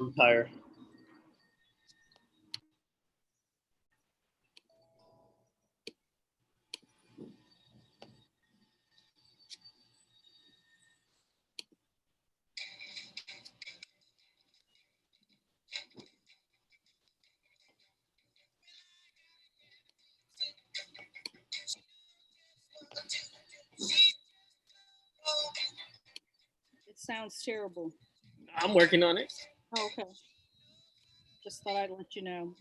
I'm tired. It sounds terrible. I'm working on it. Oh, okay. Just thought I'd let you know.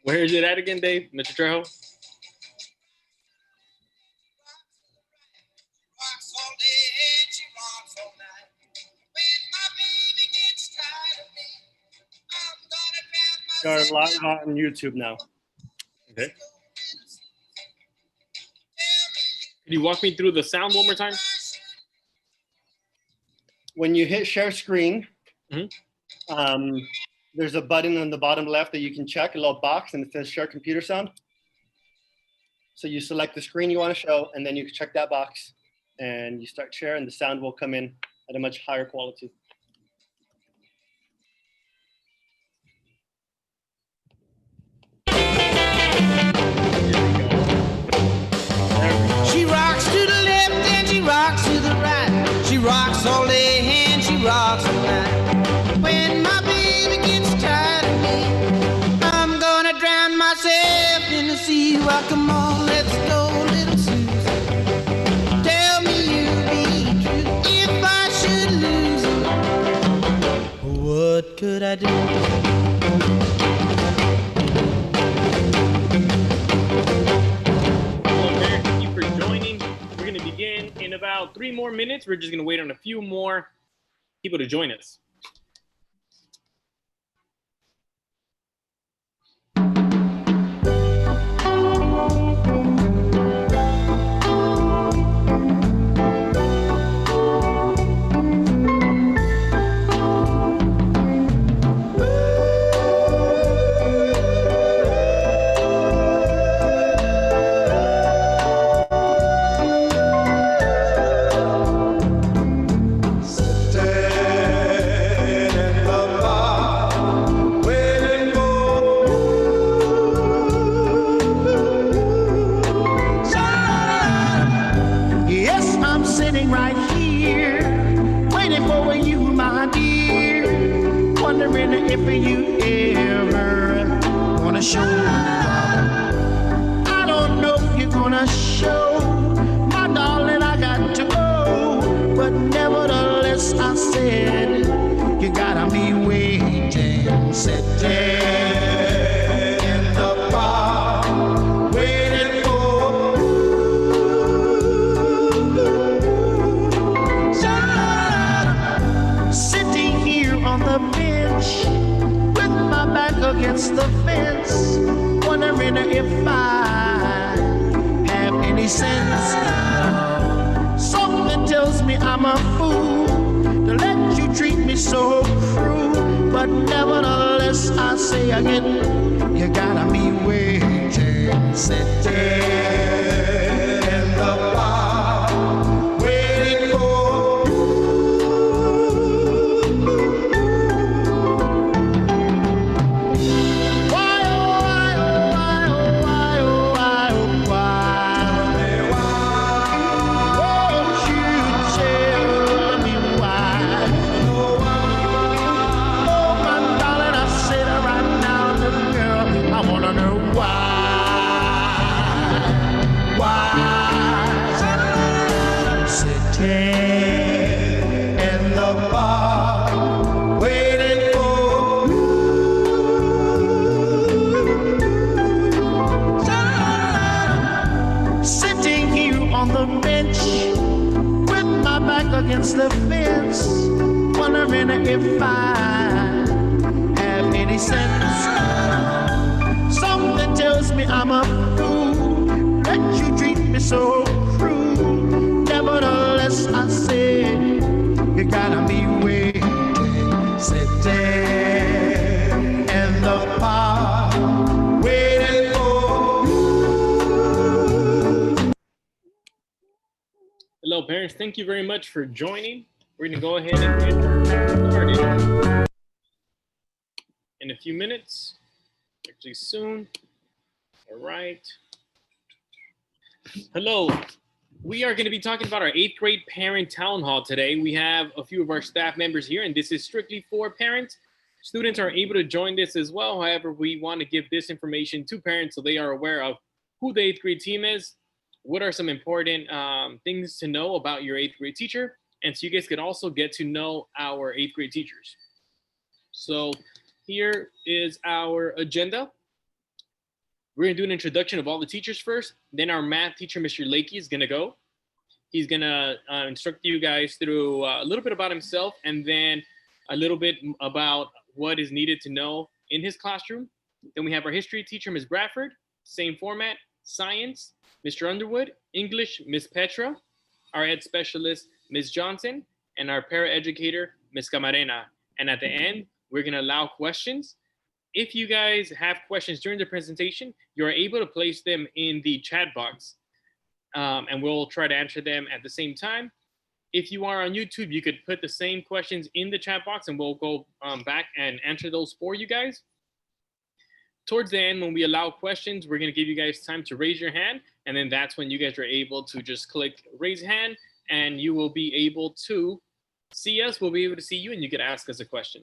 Where is it at again, Dave? Mr. Trejo? You're live on YouTube now. Okay. Can you walk me through the sound one more time? When you hit share screen, Mm-hmm. There's a button on the bottom left that you can check, a little box, and it says share computer sound. So you select the screen you want to show, and then you check that box, and you start share, and the sound will come in at a much higher quality. She rocks to the left and she rocks to the right. She rocks all day and she rocks all night. When my baby gets tired of me, I'm gonna drown myself in the sea. Well, come on, let's go, little Susan. Tell me you'll be true if I should lose her. What could I do? In about 3 more minutes. We're just going to wait on a few more people to join us. Against the fence, wondering if I have any sense. Something tells me I'm a fool to let you treat me so cruel, but nevertheless I say again, you gotta be waiting, sitting in the bar, waiting for against the fence, wondering if I have any sense. Something tells me I'm a fool that you treat me so cruel. Nevertheless, I said you gotta be waiting, sitting in the park, waiting for. Well, parents, thank you very much for joining. We're going to go ahead and get started in a few minutes, actually soon. All right. Hello. We are going to be talking about our 8th grade parent town hall today. We have a few of our staff members here, and this is strictly for parents. Students are able to join this as well. However, we want to give this information to parents so they are aware of who the 8th grade team is, what are some important things to know about your 8th grade teacher, and so you guys could also get to know our 8th grade teachers. So here is our agenda. We're going to do an introduction of all the teachers first. Then our math teacher, Mr. Lakey, is going to go. He's going to instruct you guys through a little bit about himself and then a little bit about what is needed to know in his classroom. Then we have our history teacher, Ms. Bradford, same format. Science, Mr. Underwood. English, Ms. Petra. Our ed specialist, Ms. Johnson. And our paraeducator, Ms. Camarena. And at the end, we're going to allow questions. If you guys have questions during the presentation, you're able to place them in the chat box and we'll try to answer them at the same time. If you are on YouTube, you could put the same questions in the chat box and we'll go back and answer those for you guys. Towards the end, when we allow questions, we're going to give you guys time to raise your hand. And then that's when you guys are able to just click raise hand and you will be able to see us. We'll be able to see you and you can ask us a question.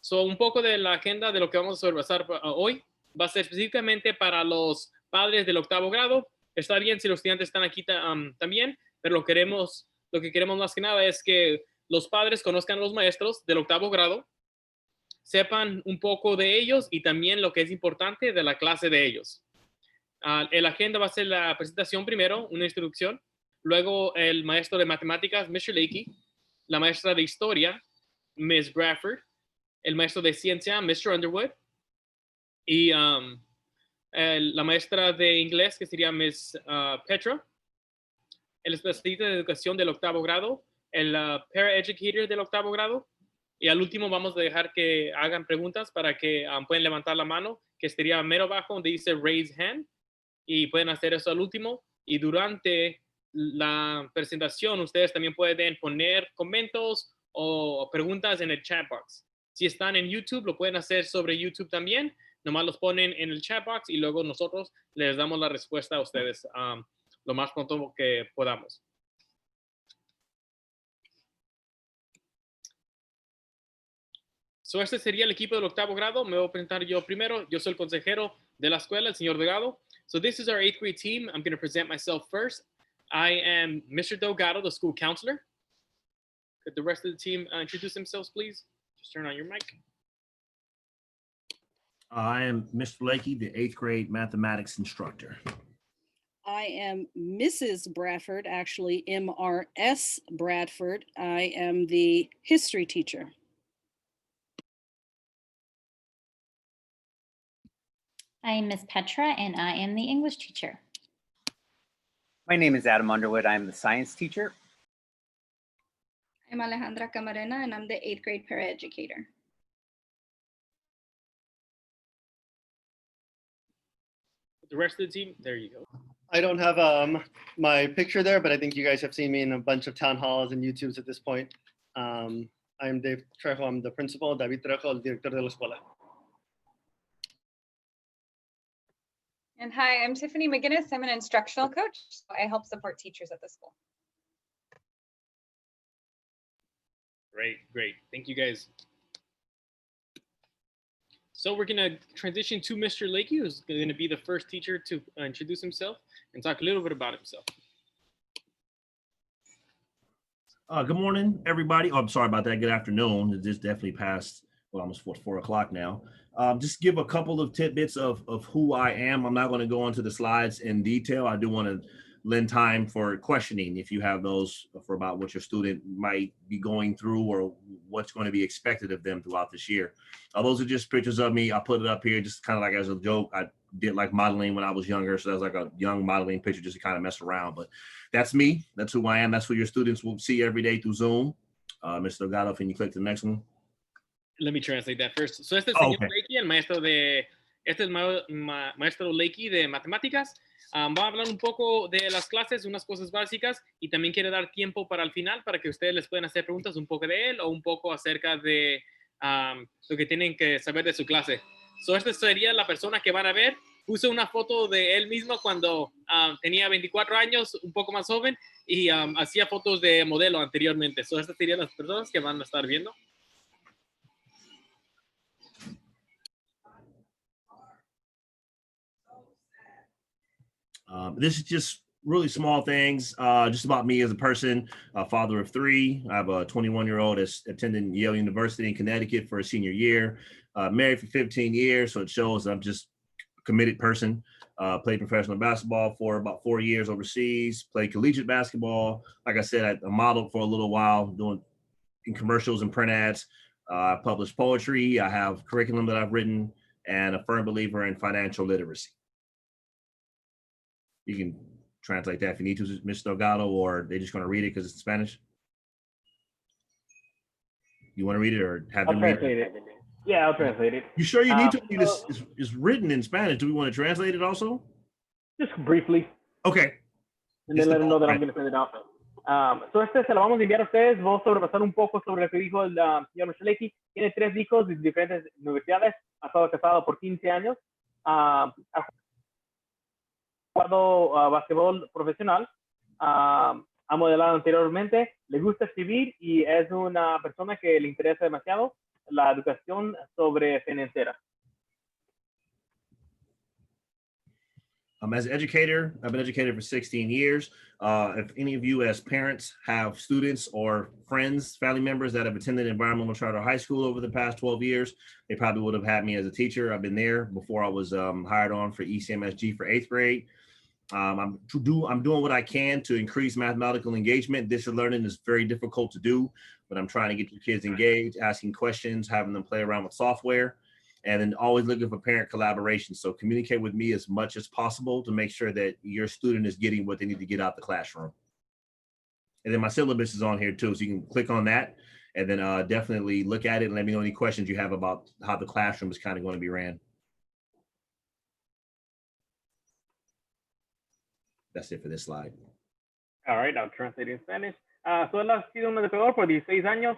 So, un poco de la agenda de lo que vamos a conversar hoy va a ser específicamente para los padres del 8º grado. Está bien si los estudiantes están aquí también, pero lo que queremos más que nada es que los padres conozcan a los maestros del 8º grado, sepan un poco de ellos y también lo que es importante de la clase de ellos. La agenda va a ser la presentación primero, una introducción, luego el maestro de matemáticas, Mr. Lakey, la maestra de historia, Ms. Bradford, el maestro de ciencia, Mr. Underwood, y la maestra de inglés, que sería Ms. Petra, el especialista de educación del 8º grado, el paraeducator del 8º grado, y al último vamos a dejar que hagan preguntas para que puedan levantar la mano, que estaría mero abajo donde dice raise hand, y pueden hacer eso al último, y durante la presentación ustedes también pueden poner comentarios o preguntas en el chat box. Si están en YouTube, lo pueden hacer sobre YouTube también. Nomás los ponen en el chat box y luego nosotros les damos la respuesta a ustedes lo más pronto que podamos. So, este sería el equipo del 8º grado. Me voy a presentar yo primero. Yo soy el consejero de la escuela, el señor Delgado. So this is our 8th grade team. I'm going to present myself first. I am Mr. Delgado, the school counselor. Could the rest of the team introduce themselves, please? Just turn on your mic. I am Mr. Lakey, the 8th grade mathematics instructor. I am Mrs. Bradford, actually MRS Bradford. I am the history teacher. I am Miss Petra, and I am the English teacher. My name is Adam Underwood. I'm the science teacher. I'm Alejandra Camarena, and I'm the 8th grade paraeducator. The rest of the team, there you go. I don't have my picture there, but I think you guys have seen me in a bunch of town halls and YouTubes at this point. I'm Dave Trejo. I'm the principal. David Trejo, el director de la escuela. And hi, I'm Tiffany McGinnis. I'm an instructional coach. So I help support teachers at the school. Great. Thank you, guys. So we're going to transition to Mr. Lakey, who's going to be the first teacher to introduce himself and talk a little bit about himself. Good morning, everybody. Oh, I'm sorry about that. Good afternoon. It just definitely passed, well, almost 4 o'clock now. Just give a couple of tidbits of who I am. I'm not going to go into the slides in detail. I do want to lend time for questioning if you have those for about what your student might be going through or what's going to be expected of them throughout this year. Those are just pictures of me. I put it up here just kind of like as a joke. I did like modeling when I was younger, so that was like a young modeling picture just to kind of mess around. But that's me. That's who I am. That's who your students will see every day through Zoom. Mr. Delgado, can you click the next one? Let me translate that first. So este es el señor Lakey, el maestro de Este es maestro Leiki de matemáticas. Va a hablar un poco de las clases, unas cosas básicas, y también quiere dar tiempo para el final para que ustedes les puedan hacer preguntas un poco de él o un poco acerca de lo que tienen que saber de su clase. Esta sería la persona que van a ver. Puse una foto de él mismo cuando tenía 24 años, un poco más joven, y hacía fotos de modelo anteriormente. Estas serían las personas que van a estar viendo. This is just really small things, just about me as a person, a father of three. I have a 21-year-old that's attending Yale University in Connecticut for a senior year, married for 15 years. So it shows I'm just a committed person. Played professional basketball for about 4 years overseas, played collegiate basketball. Like I said, I modeled for a little while doing in commercials and print ads. I publish poetry. I have curriculum that I've written, and a firm believer in financial literacy. You can translate that if you need to, Mr. Delgado, or they're just going to read it because it's in Spanish. You want to read it or have them read it? Yeah, I'll translate it. You sure you need to? It's written in Spanish. Do we want to translate it also? Just briefly. Okay. And then let them know that I'm going to send it out. Se lo vamos a enviar a ustedes. Vamos a repasar un poco sobre lo que dijo el señor Micheletti. Tiene 3 hijos de diferentes universidades. Ha estado casado por 15 años. Ha jugado basquetbol profesional. Ha modelado anteriormente. Le gusta escribir y es una persona que le interesa demasiado la educación sobre financiera. As an educator, I've been educated for 16 years. If any of you as parents have students or friends, family members that have attended Environmental Charter High School over the past 12 years, they probably would have had me as a teacher. I've been there before I was hired on for ECMSG for 8th grade. I'm doing what I can to increase mathematical engagement. Distance learning is very difficult to do, but I'm trying to get your kids engaged, asking questions, having them play around with software, and then always looking for parent collaboration. So communicate with me as much as possible to make sure that your student is getting what they need to get out the classroom. And then my syllabus is on here too, so you can click on that and then definitely look at it and let me know any questions you have about how the classroom is kind of going to be ran. That's it for this slide. All right, I'll translate in Spanish. Él ha sido un educador por 16 años,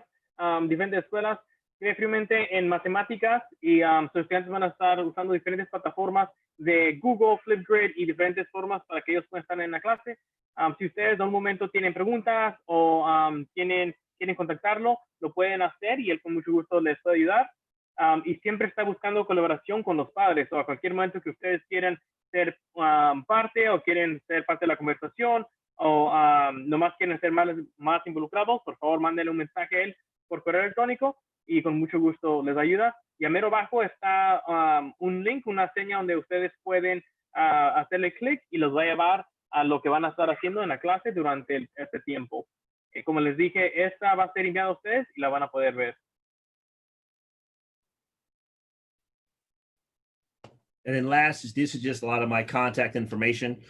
diferentes escuelas, cree firmemente en matemáticas y sus estudiantes van a estar usando diferentes plataformas de Google, Flipgrid y diferentes formas para que ellos puedan estar en la clase. Si ustedes en un momento tienen preguntas o quieren contactarlo, lo pueden hacer y él con mucho gusto les puede ayudar. Y siempre está buscando colaboración con los padres o a cualquier momento que ustedes quieran ser parte o quieren ser parte de la conversación o nomás quieren ser más involucrados, por favor mándenle un mensaje a él por correo electrónico y con mucho gusto les ayuda. Y a mero abajo está un link, una seña donde ustedes pueden hacerle clic y los va a llevar a lo que van a estar haciendo en la clase durante este tiempo. Como les dije, esta va a ser enviada a ustedes y la van a poder ver. And then last, this is just a lot of my contact information.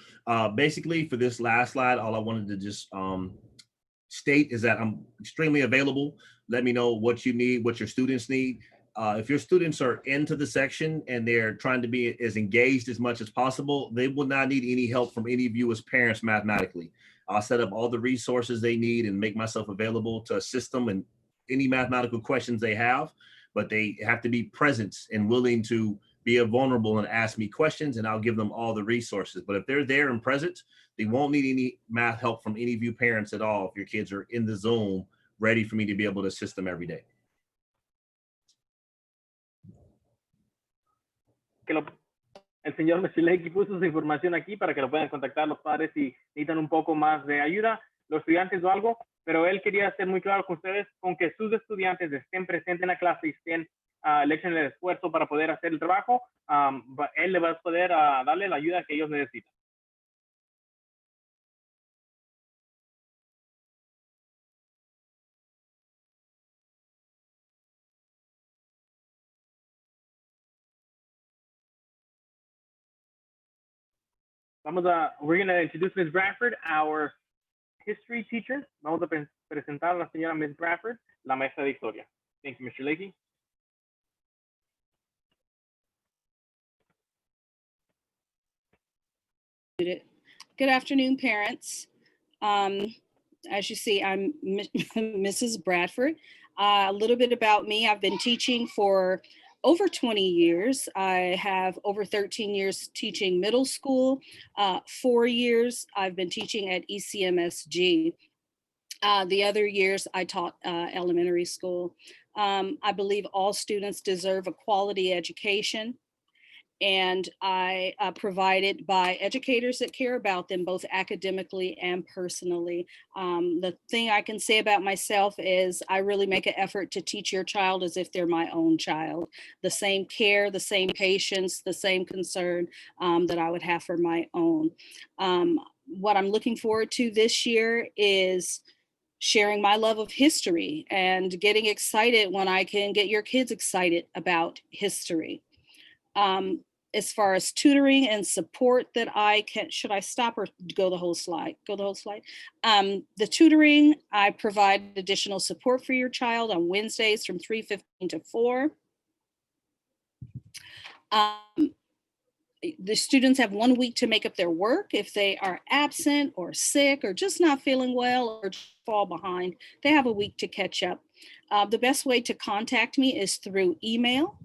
Basically, for this last slide, all I wanted to just state is that I'm extremely available. Let me know what you need, what your students need. If your students are into the section and they're trying to be as engaged as much as possible, they will not need any help from any of you as parents mathematically. I'll set up all the resources they need and make myself available to assist them in any mathematical questions they have, but they have to be present and willing to be vulnerable and ask me questions, and I'll give them all the resources. But if they're there and present, they won't need any math help from any of you parents at all if your kids are in the Zoom, ready for me to be able to assist them every day. El señor Micheletti puso su información aquí para que lo puedan contactar los padres si necesitan un poco más de ayuda, los estudiantes o algo, pero él quería ser muy claro con ustedes con que sus estudiantes estén presentes en la clase y le echen el esfuerzo para poder hacer el trabajo, él le va a poder darle la ayuda que ellos necesitan. We're going to introduce Ms. Bradford, our history teacher. Vamos a presentar a la señora Ms. Bradford, la maestra de historia. Thank you, Mr. Leakey. Good afternoon, parents. As you see, I'm Mrs. Bradford. A little bit about me. I've been teaching for over 20 years. I have over 13 years teaching middle school. 4 years I've been teaching at ECMSG. The other years I taught elementary school. I believe all students deserve a quality education, and I provide it by educators that care about them both academically and personally. The thing I can say about myself is I really make an effort to teach your child as if they're my own child. The same care, the same patience, the same concern that I would have for my own. What I'm looking forward to this year is sharing my love of history and getting excited when I can get your kids excited about history. As far as tutoring and support that I can, should I stop or go the whole slide? Go the whole slide. The tutoring, I provide additional support for your child on Wednesdays from 3:15 to 4. The students have 1 week to make up their work. If they are absent or sick or just not feeling well or fall behind, they have a week to catch up. The best way to contact me is through email.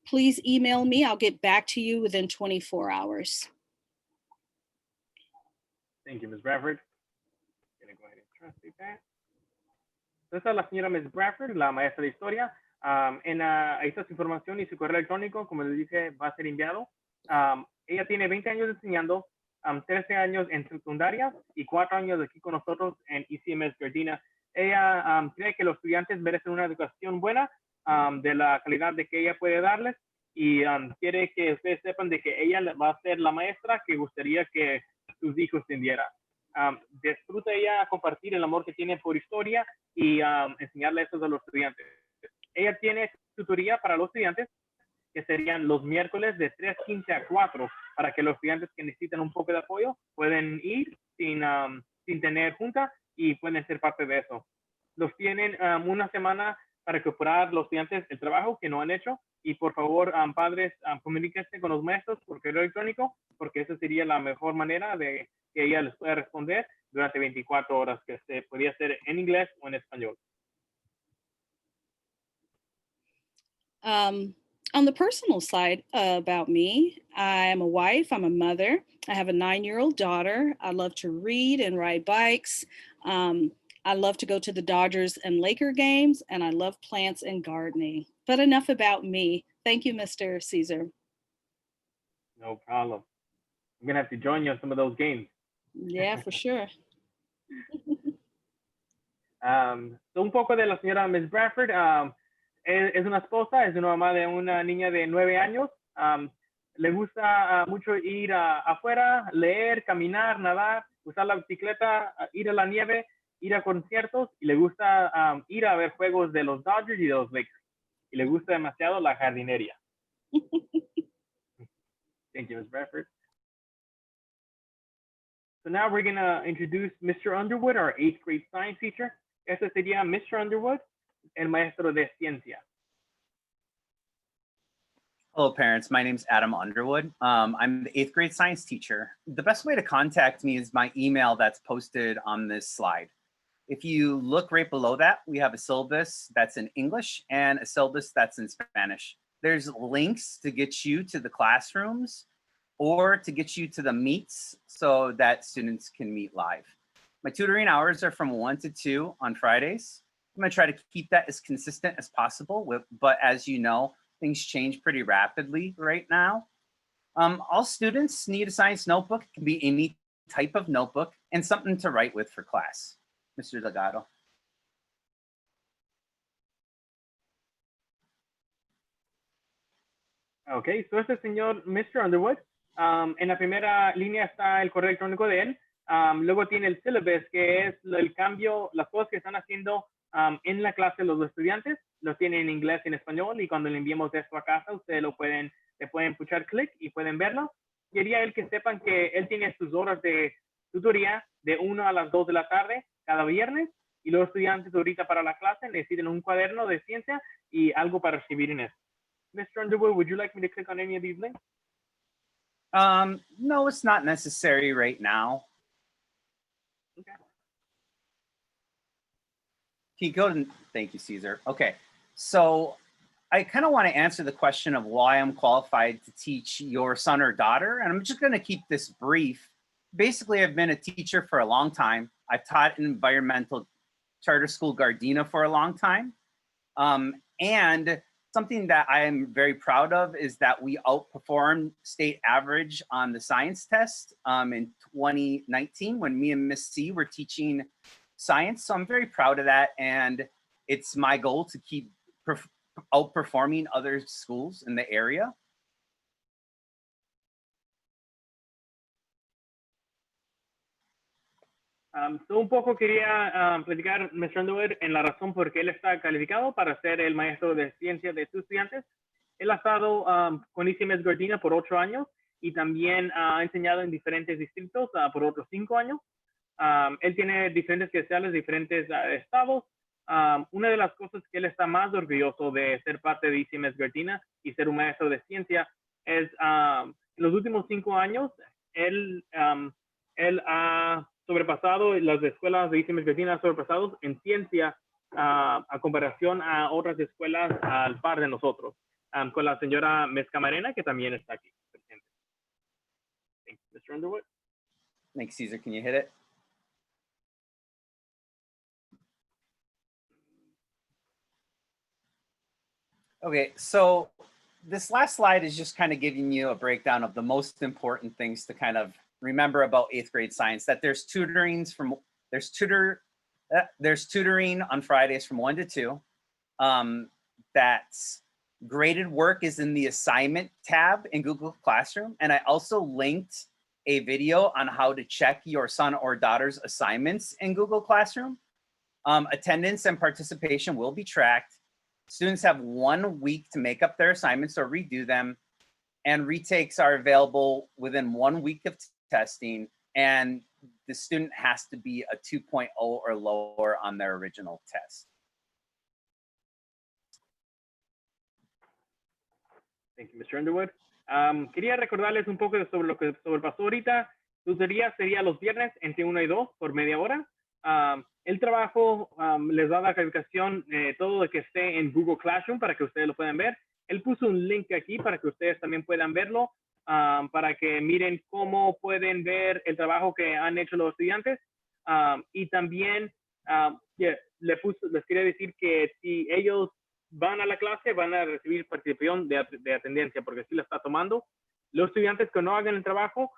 Please email me. I'll get back to you within 24 hours. Thank you, Ms. Bradford. I'm going to go ahead and translate that. Esta es la señora Ms. Bradford, la maestra de historia. Ahí está su información y su correo electrónico, como les dije, va a ser enviado. Ella tiene 20 años enseñando, 13 años en secundaria y 4 años aquí con nosotros en ECMS Gardena. Ella cree que los estudiantes merecen una educación buena, de la calidad de que ella puede darles, y quiere que ustedes sepan de que ella va a ser la maestra que gustaría que sus hijos tendieran. Disfruta ella compartir el amor que tiene por historia y enseñarle eso a los estudiantes. Ella tiene tutoría para los estudiantes que serían los miércoles de 3:15 a 4, para que los estudiantes que necesitan un poco de apoyo pueden ir sin tener junta y pueden ser parte de eso. Los tienen una semana para recuperar los estudiantes el trabajo que no han hecho, y por favor, padres, comuníquense con los maestros por correo electrónico, porque esa sería la mejor manera de que ella les pueda responder durante 24 horas, que se podría hacer en inglés o en español. On the personal side about me, I am a wife, I'm a mother, I have a 9-year-old daughter. I love to read and ride bikes. I love to go to the Dodgers and Laker games, and I love plants and gardening. But enough about me. Thank you, Mr. Caesar. No problem. I'm going to have to join you on some of those games. Yeah, for sure. Un poco de la señora Ms. Bradford. Es una esposa, es una mamá de una niña de 9 años. Le gusta mucho ir afuera, leer, caminar, nadar, usar la bicicleta, ir a la nieve, ir a conciertos, y le gusta ir a ver juegos de los Dodgers y de los Lakers. Y le gusta demasiado la jardinería. Thank you, Ms. Bradford. So now we're going to introduce Mr. Underwood, our 8th grade science teacher. Este sería Mr. Underwood, el maestro de ciencia. Hello, parents. My name is Adam Underwood. I'm the 8th grade science teacher. The best way to contact me is my email that's posted on this slide. If you look right below that, we have a syllabus that's in English and a syllabus that's in Spanish. There's links to get you to the classrooms or to get you to the meets so that students can meet live. My tutoring hours are from 1 to 2 on Fridays. I'm going to try to keep that as consistent as possible, but as you know, things change pretty rapidly right now. All students need a science notebook. It can be any type of notebook and something to write with for class. Mr. Delgado. Ok, so este señor Mr. Underwood, en la primera línea está el correo electrónico de él. Luego tiene el syllabus, que es el cambio, las cosas que están haciendo en la clase los estudiantes. Los tienen en inglés y en español, y cuando le enviemos esto a casa, ustedes le pueden puchar clic y pueden verlo. Quería él que sepan que él tiene sus horas de tutoría de 1 a las 2 de la tarde cada viernes, y los estudiantes ahorita para la clase necesitan un cuaderno de ciencia y algo para escribir en eso. Mr. Underwood, would you like me to click on any of these links? No, it's not necessary right now. Okay. Can you go to, thank you, Caesar. Okay, so I kind of want to answer the question of why I'm qualified to teach your son or daughter, and I'm just going to keep this brief. Basically, I've been a teacher for a long time. I've taught in environmental charter school Gardena for a long time. And something that I am very proud of is that we outperformed state average on the science test in 2019 when me and Miss C were teaching science. So I'm very proud of that. And it's my goal to keep outperforming other schools in the area. So un poco quería platicar, Mr. Underwood, en la razón por qué él está calificado para ser el maestro de ciencia de sus estudiantes. Él ha estado con ICMS Gardena por 8 años y también ha enseñado en diferentes distritos por otros 5 años. Él tiene diferentes credenciales de diferentes estados. Una de las cosas que él está más orgulloso de ser parte de ICMS Gardena y ser un maestro de ciencia es en los últimos 5 años, él ha sobrepasado las escuelas de ICMS Gardena sobrepasado en ciencia a comparación a otras escuelas al par de nosotros, con la señora Miss Camarena, que también está aquí presente. Thanks, Mr. Underwood. Thanks, Caesar. Can you hit it? Okay, so this last slide is just kind of giving you a breakdown of the most important things to kind of remember about 8th grade science, that there's tutoring on Fridays from 1 to 2. That's graded work is in the assignment tab in Google Classroom. And I also linked a video on how to check your son or daughter's assignments in Google Classroom. Attendance and participation will be tracked. Students have 1 week to make up their assignments or redo them, and retakes are available within 1 week of testing, and the student has to be a 2.0 or lower on their original test. Thank you, Mr. Underwood. Quería recordarles un poco sobre lo que sobrepasó ahorita. Tutoría sería los viernes entre 1 y 2 por media hora. El trabajo les da la calificación, todo lo que esté en Google Classroom para que ustedes lo puedan ver. Él puso un link aquí para que ustedes también puedan verlo, para que miren cómo pueden ver el trabajo que han hecho los estudiantes. Y también les quería decir que si ellos van a la clase, van a recibir participación de atendencia, porque si la está tomando. Los estudiantes que no hagan el trabajo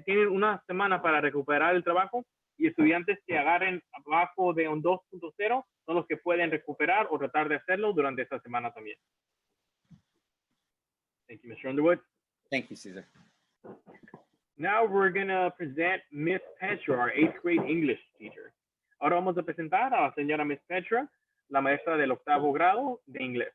tienen una semana para recuperar el trabajo, y estudiantes que agarren abajo de un 2.0 son los que pueden recuperar o tratar de hacerlo durante esta semana también. Thank you, Mr. Underwood. Thank you, Caesar. Now we're going to present Miss Petra, our 8th grade English teacher. Ahora vamos a presentar a la señora Miss Petra, la maestra del 8º grado de inglés.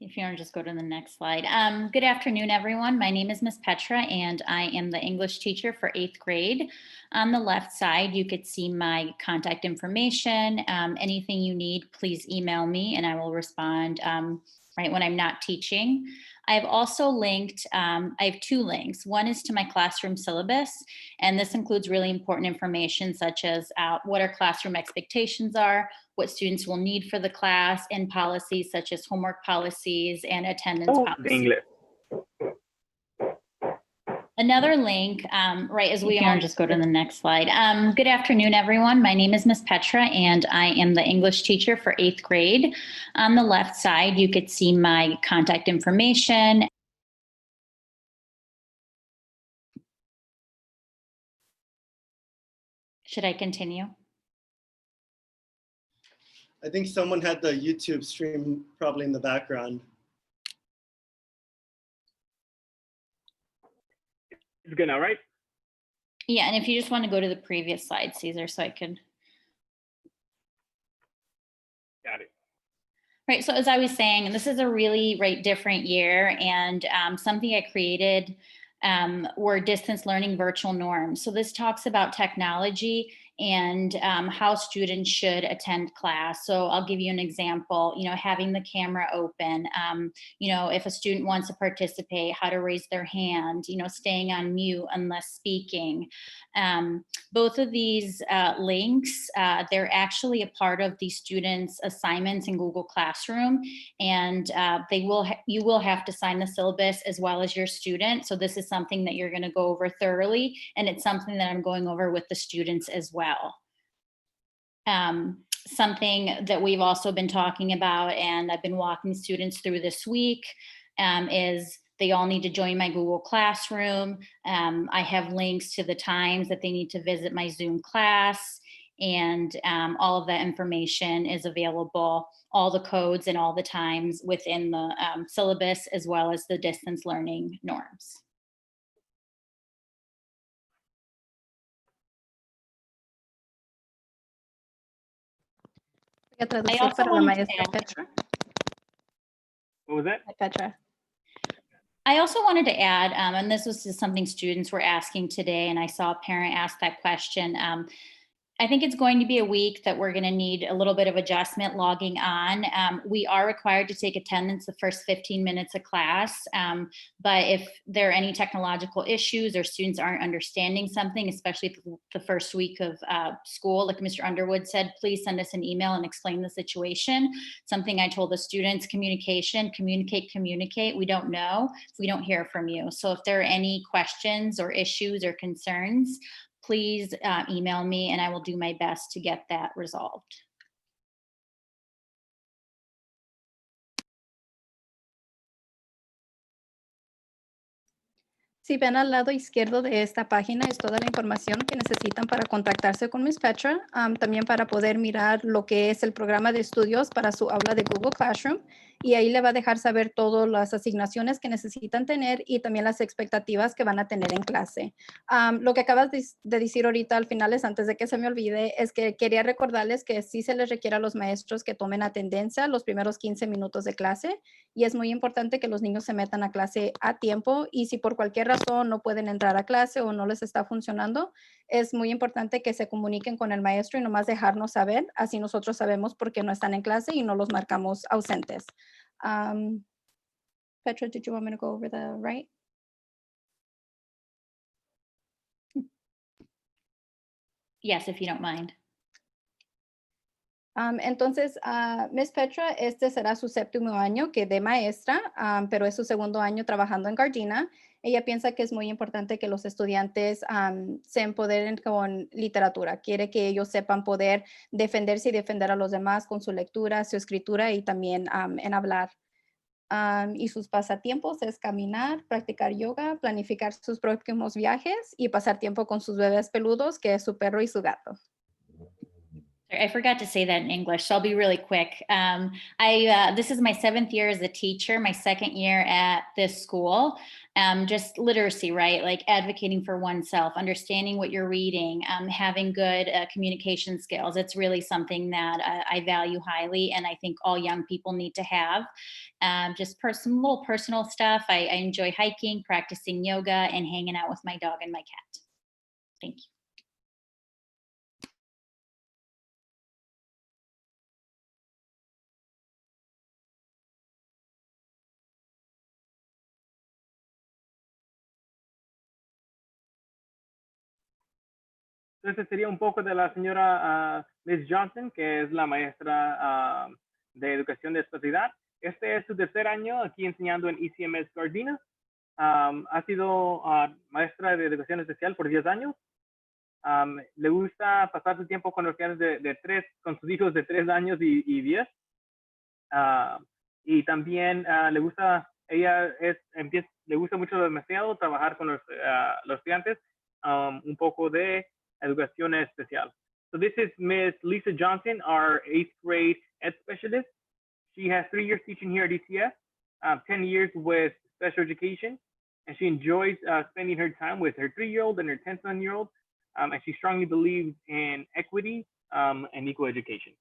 If you want to just go to the next slide. Good afternoon, everyone. My name is Miss Petra, and I am the English teacher for 8th grade. On the left side, you could see my contact information. Anything you need, please email me, and I will respond right when I'm not teaching. I've also linked, I have 2 links. One is to my classroom syllabus, and this includes really important information such as what our classroom expectations are, what students will need for the class, and policies such as homework policies and attendance policies. English. Another link, right as we are, just go to the next slide. Good afternoon, everyone. My name is Miss Petra, and I am the English teacher for 8th grade. On the left side, you could see my contact information. Should I continue? I think someone had the YouTube stream probably in the background. It's good now, right? Yeah, and if you just want to go to the previous slide, Caesar, so I could. Got it. Right, so as I was saying, this is a really different year, and something I created were distance learning virtual norms. So this talks about technology and how students should attend class. So I'll give you an example, having the camera open, if a student wants to participate, how to raise their hand, staying on mute unless speaking. Both of these links, they're actually a part of the students' assignments in Google Classroom, and you will have to sign the syllabus as well as your student. So this is something that you're going to go over thoroughly, and it's something that I'm going over with the students as well. Something that we've also been talking about, and I've been walking students through this week, is they all need to join my Google Classroom. I have links to the times that they need to visit my Zoom class, and all of that information is available, all the codes and all the times within the syllabus, as well as the distance learning norms. Voy a traducir also para la wanted to maestra add- Petra. What was that? Petra. I also wanted to add, and this was just something students were asking today, and I saw a parent ask that question. I think it's going to be a week that we're going to need a little bit of adjustment logging on. We are required to take attendance the first 15 minutes of class, but if there are any technological issues or students aren't understanding something, especially the first week of school, like Mr. Underwood said, please send us an email and explain the situation. Something I told the students, communication, communicate. We don't know if we don't hear from you. So if there are any questions or issues or concerns, please email me and I will do my best to get that resolved. Si ven al lado izquierdo de esta página es toda la información que necesitan para contactarse con Miss Petra, también para poder mirar lo que es el programa de estudios para su aula de Google Classroom, y ahí le va a dejar saber todas las asignaciones que necesitan tener y también las expectativas que van a tener en clase. Lo que acabas de decir ahorita al final, antes de que se me olvide, es que quería recordarles que sí se les requiere a los maestros que tomen atendencia los primeros 15 minutos de clase, y es muy importante que los niños se metan a clase a tiempo, y si por cualquier razón no pueden entrar a clase o no les está funcionando, es muy importante que se comuniquen con el maestro y nomás dejarnos saber, así nosotros sabemos por qué no están en clase y no los marcamos ausentes. Petra, did you want me to go over the right? Yes, if you don't mind. Entonces, Miss Petra, este será su 7º año que de maestra, pero es su 2º año trabajando en Gardena. Ella piensa que es muy importante que los estudiantes se empoderen con literatura. Quiere que ellos sepan poder defenderse y defender a los demás con su lectura, su escritura y también en hablar. Y sus pasatiempos es caminar, practicar yoga, planificar sus próximos viajes y pasar tiempo con sus bebés peludos, que es su perro y su gato. I forgot to say that in English, so I'll be really quick. This is my 7th year as a teacher, my 2nd year at this school. Just literacy, right? Like advocating for oneself, understanding what you're reading, having good communication skills. It's really something that I value highly, and I think all young people need to have. Just some little personal stuff. I enjoy hiking, practicing yoga, and hanging out with my dog and my cat. Thank you. Entonces sería un poco de la señora Miss Johnson, que es la maestra de educación de especialidad. Este es su 3er año aquí enseñando en ECMS Gardena. Ha sido maestra de educación especial por 10 años. Le gusta pasar su tiempo con los estudiantes con sus hijos de 3 años y 10. Y también le gusta mucho demasiado trabajar con los estudiantes, un poco de educación especial. So this is Miss Lisa Johnson, our 8th grade ed specialist. She has 3 years teaching here at ECS, 10 years with special education, and she enjoys spending her time with her 3-year-old and her 10-year-old, and she strongly believes in equity and equal education.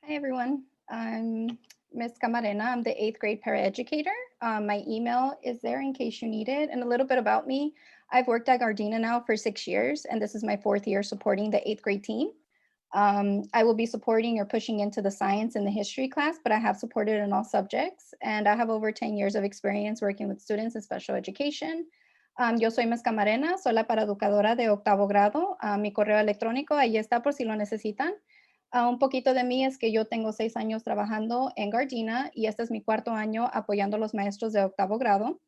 Hi, everyone. I'm Ms. Camarena. I'm the 8th grade paraeducator. My email is there in case you need it. And a little bit about me. I've worked at Gardena now for 6 years, and this is my 4th year supporting the 8th grade team. I will be supporting or pushing into the science and the history class, but I have supported in all subjects. And I have over 10 years of experience working with students in special education. Yo soy Ms. Camarena, soy la paraeducadora de 8º grado. Mi correo electrónico ahí está por si lo necesitan. Un poquito de mí es que yo tengo 6 años trabajando en Gardena y este es mi 4º año apoyando a los maestros de 8º grado.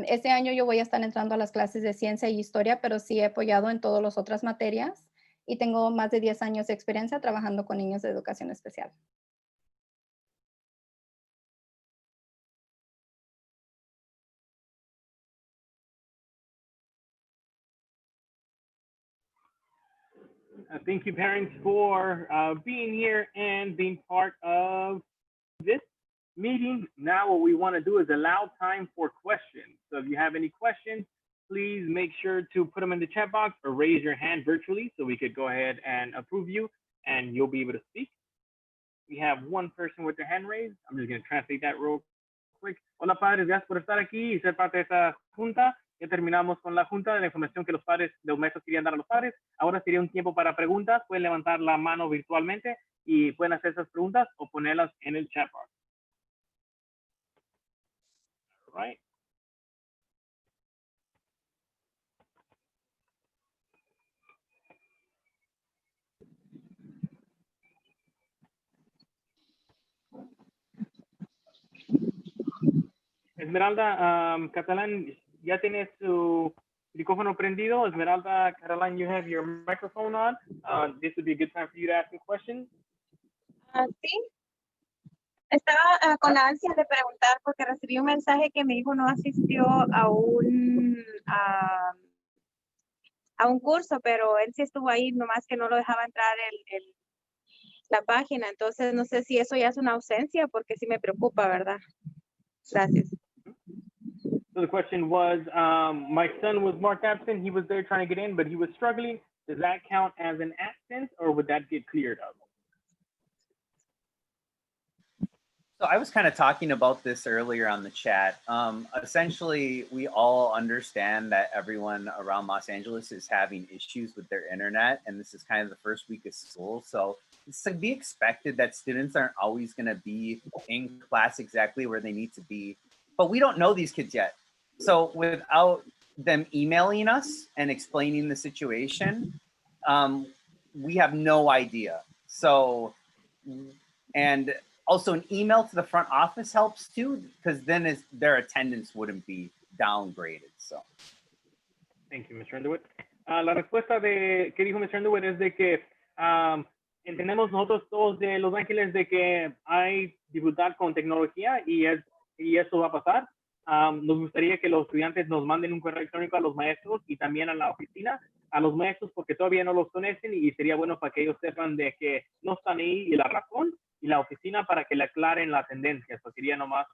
Este año yo voy a estar entrando a las clases de ciencia y historia, pero sí he apoyado en todas las otras materias y tengo más de 10 años de experiencia trabajando con niños de educación especial. Thank you, parents, for being here and being part of this meeting. Now what we want to do is allow time for questions. So if you have any questions, please make sure to put them in the chat box or raise your hand virtually so we could go ahead and approve you and you'll be able to speak. We have one person with their hand raised. I'm just going to translate that real quick. Hola padres, gracias por estar aquí y ser parte de esta junta. Ya terminamos con la junta de la información que los padres, los maestros querían dar a los padres. Ahora sería un tiempo para preguntas. Pueden levantar la mano virtualmente y pueden hacer esas preguntas o ponerlas en el chat box. All right. Esmeralda Catalán, ya tienes su micrófono prendido. Esmeralda Catalán, you have your microphone on. This would be a good time for you to ask a question. Sí. Estaba con la ansia de preguntar porque recibí un mensaje que mi hijo no asistió a un curso, pero él sí estuvo ahí, nomás que no lo dejaba entrar la página. Entonces no sé si eso ya es una ausencia porque sí me preocupa, ¿verdad? Gracias. So the question was, my son was marked absent. He was there trying to get in, but he was struggling. Does that count as an absence or would that get cleared up? So I was kind of talking about this earlier on the chat. Essentially, we all understand that everyone around Los Angeles is having issues with their internet, and this is kind of the first week of school. So it's to be expected that students aren't always going to be in class exactly where they need to be. But we don't know these kids yet. So without them emailing us and explaining the situation, we have no idea. So, and also an email to the front office helps too, because then their attendance wouldn't be downgraded. So. Thank you, Mr. Underwood. La respuesta que dijo Mr. Underwood es de que entendemos nosotros todos de Los Ángeles de que hay dificultad con tecnología y eso va a pasar. Nos gustaría que los estudiantes nos manden un correo electrónico a los maestros y también a la oficina, a los maestros porque todavía no los conocen y sería bueno para que ellos sepan de que no están ahí y la razón y la oficina para que le aclaren la tendencia. Eso quería nomás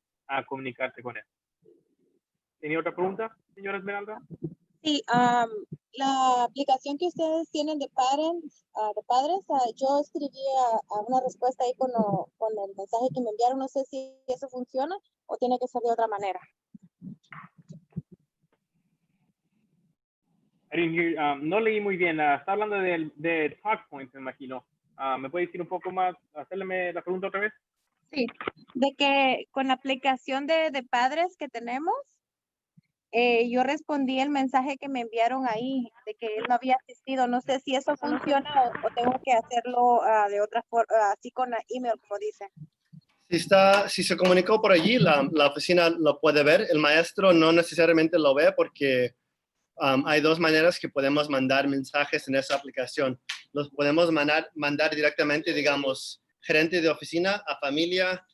comunicarse con él. ¿Tenía otra pregunta, señora Esmeralda? Sí, la aplicación que ustedes tienen de padres, yo escribí a una respuesta ahí con el mensaje que me enviaron. No sé si eso funciona o tiene que ser de otra manera. I didn't hear, no leí muy bien. Está hablando de talk points, me imagino. ¿Me puede decir un poco más, hacerle la pregunta otra vez? Sí, de que con la aplicación de padres que tenemos, yo respondí el mensaje que me enviaron ahí, de que él no había asistido. No sé si eso funciona o tengo que hacerlo de otra forma, así con la email, como dice. Si se comunicó por allí, la oficina lo puede ver. El maestro no necesariamente lo ve porque hay dos maneras que podemos mandar mensajes en esa aplicación. Los podemos mandar directamente, digamos, gerente de oficina a familia,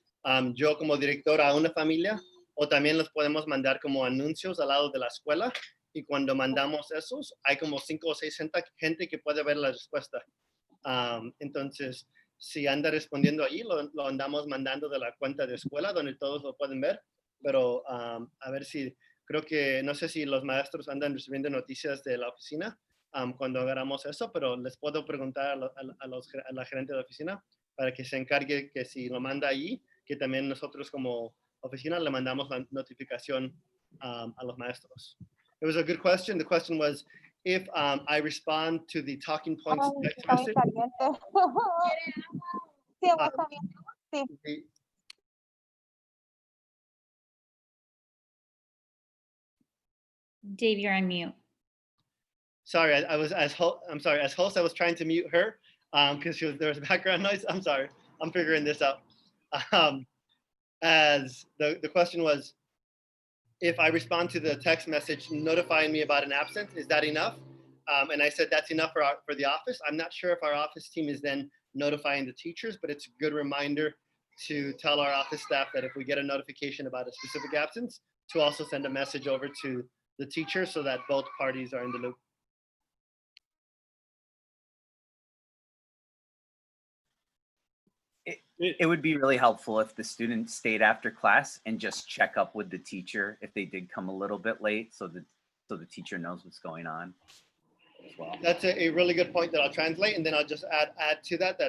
yo como director a una familia, o también los podemos mandar como anuncios al lado de la escuela. Y cuando mandamos esos, hay como 5 o 6 gente que puede ver la respuesta. Entonces, si anda respondiendo ahí, lo andamos mandando de la cuenta de escuela, donde todos lo pueden ver. Pero a ver si... Creo que, no sé si los maestros andan recibiendo noticias de la oficina cuando hagamos eso, pero les puedo preguntar a la gerente de la oficina para que se encargue que si lo manda allí, que también nosotros como oficina, le mandamos la notificación a los maestros. It was a good question. The question was, if I respond to the talking points Ay, text está muy message, caliente. Sí, agua caliente. Sí. the- Dave, you're on mute. sorry, I was I'm sorry, as host, I was trying to mute her because there was background noise. I'm sorry, I'm figuring this out. As the question was, if I respond to the text message notifying me about an absence, is that enough? And I said that's enough for the office. I'm not sure if our office team is then notifying the teachers, but it's a good reminder to tell our office staff that if we get a notification about a specific absence, to also send a message over to the teacher so that both parties are in the loop. It would be really helpful if the student stayed after class and just check up with the teacher if they did come a little bit late, so the teacher knows what's going on as well. That's a really good point that I'll translate, and then I'll just add to that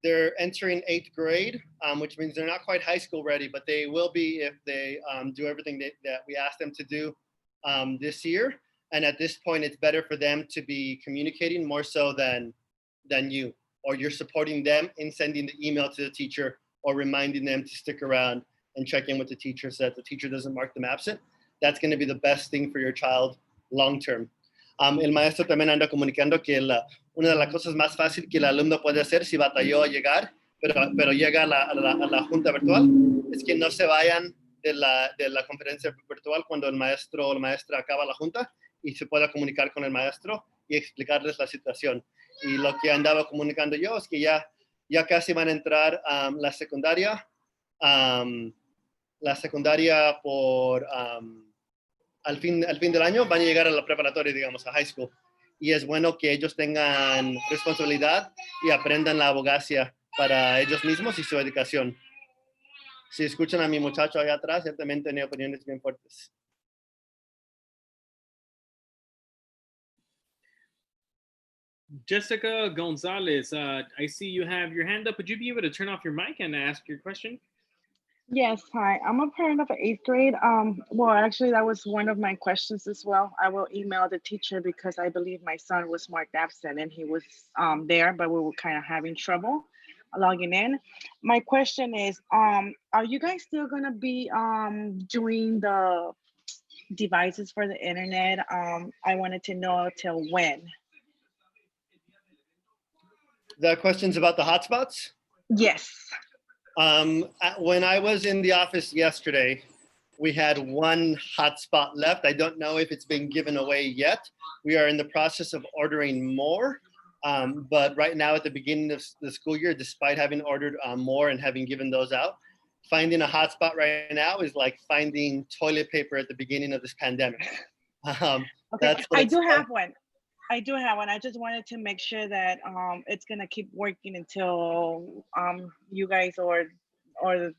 they're entering 8th grade, which means they're not quite high school ready, but they will be if they do everything that we asked them to do this year. And at this point, it's better for them to be communicating more so than you, or you're supporting them in sending the email to the teacher or reminding them to stick around and check in with the teacher so that the teacher doesn't mark them absent. That's going to be the best thing for your child long term. El maestro también anda comunicando que una de las cosas más fáciles que el alumno puede hacer si batalló a llegar, pero llega a la junta virtual, es que no se vayan de la conferencia virtual cuando el maestro o la maestra acaba la junta y se pueda comunicar con el maestro y explicarles la situación. Y lo que andaba comunicando yo es que ya casi van a entrar la secundaria por... al fin del año van a llegar a la preparatoria, digamos, a high school. Y es bueno que ellos tengan responsabilidad y aprendan la abogacía para ellos mismos y su educación. Si escuchan a mi muchacho allá atrás, ciertamente tiene opiniones bien fuertes. Jessica Gonzalez, I see you have your hand up. Would you be able to turn off your mic and ask your question? Yes, hi. I'm a parent of an 8th grade. Well, actually, that was one of my questions as well. I will email the teacher because I believe my son was marked absent and he was there, but we were kind of having trouble logging in. My question is, are you guys still gonna be doing the devices for the internet? I wanted to know till when. The questions about the hotspots? Yes. When I was in the office yesterday, we had one hotspot left. I don't know if it's been given away yet. We are in the process of ordering more. But right now at the beginning of the school year, despite having ordered more and having given those out, finding a hotspot right now is like finding toilet paper at the beginning of this pandemic. Okay, I do have one. I just wanted to make sure that it's gonna keep working until you guys or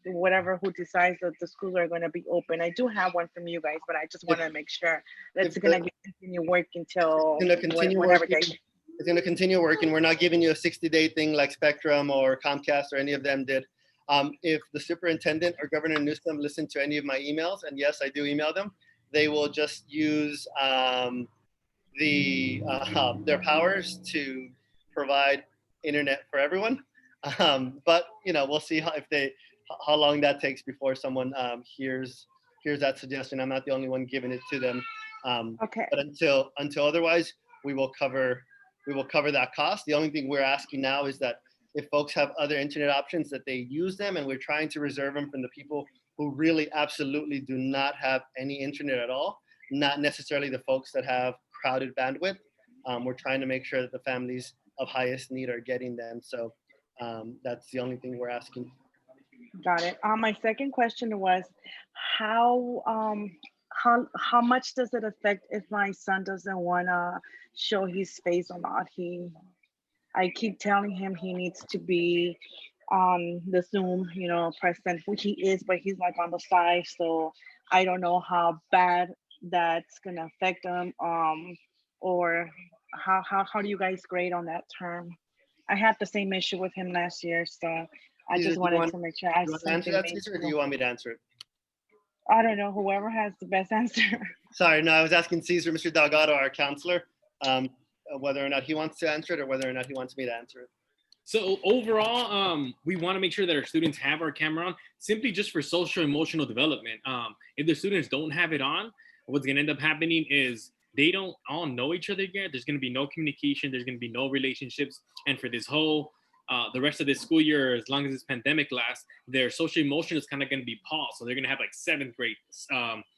whatever who decides that the schools are gonna be open. I do have one from you guys, but I just want to make sure that it's gonna continue working till whatever date. It's gonna continue working. We're not giving you a 60-day thing like Spectrum or Comcast or any of them did. If the superintendent or Governor Newsom listened to any of my emails, and yes, I do email them, they will just use their powers to provide internet for everyone. But you know, we'll see how long that takes before someone hears that suggestion. I'm not the only one giving it to them. Okay. But until otherwise, we will cover that cost. The only thing we're asking now is that if folks have other internet options, that they use them, and we're trying to reserve them from the people who really absolutely do not have any internet at all, not necessarily the folks that have crowded bandwidth. We're trying to make sure that the families of highest need are getting them. So that's the only thing we're asking. Got it. My second question was, how much does it affect if my son doesn't want to show his face or not? I keep telling him he needs to be on the Zoom, present, which he is, but he's like on the side. So I don't know how bad that's gonna affect him, or how do you guys grade on that term? I had the same issue with him last year, so I just wanted to make sure I answer that, Cesar, or do you want me to answer it? I don't know, whoever has the best answer. Sorry, no, I was asking Cesar, Mr. Delgado, our counselor, whether or not he wants to answer it or whether or not he wants me to answer it. So overall, we want to make sure that our students have our camera on, simply just for social emotional development. If the students don't have it on, what's going to end up happening is they don't all know each other yet. There's going to be no communication. There's going to be no relationships. And for this whole, the rest of this school year, as long as this pandemic lasts, their social emotion is kind of going to be paused. So they're going to have like 7th grade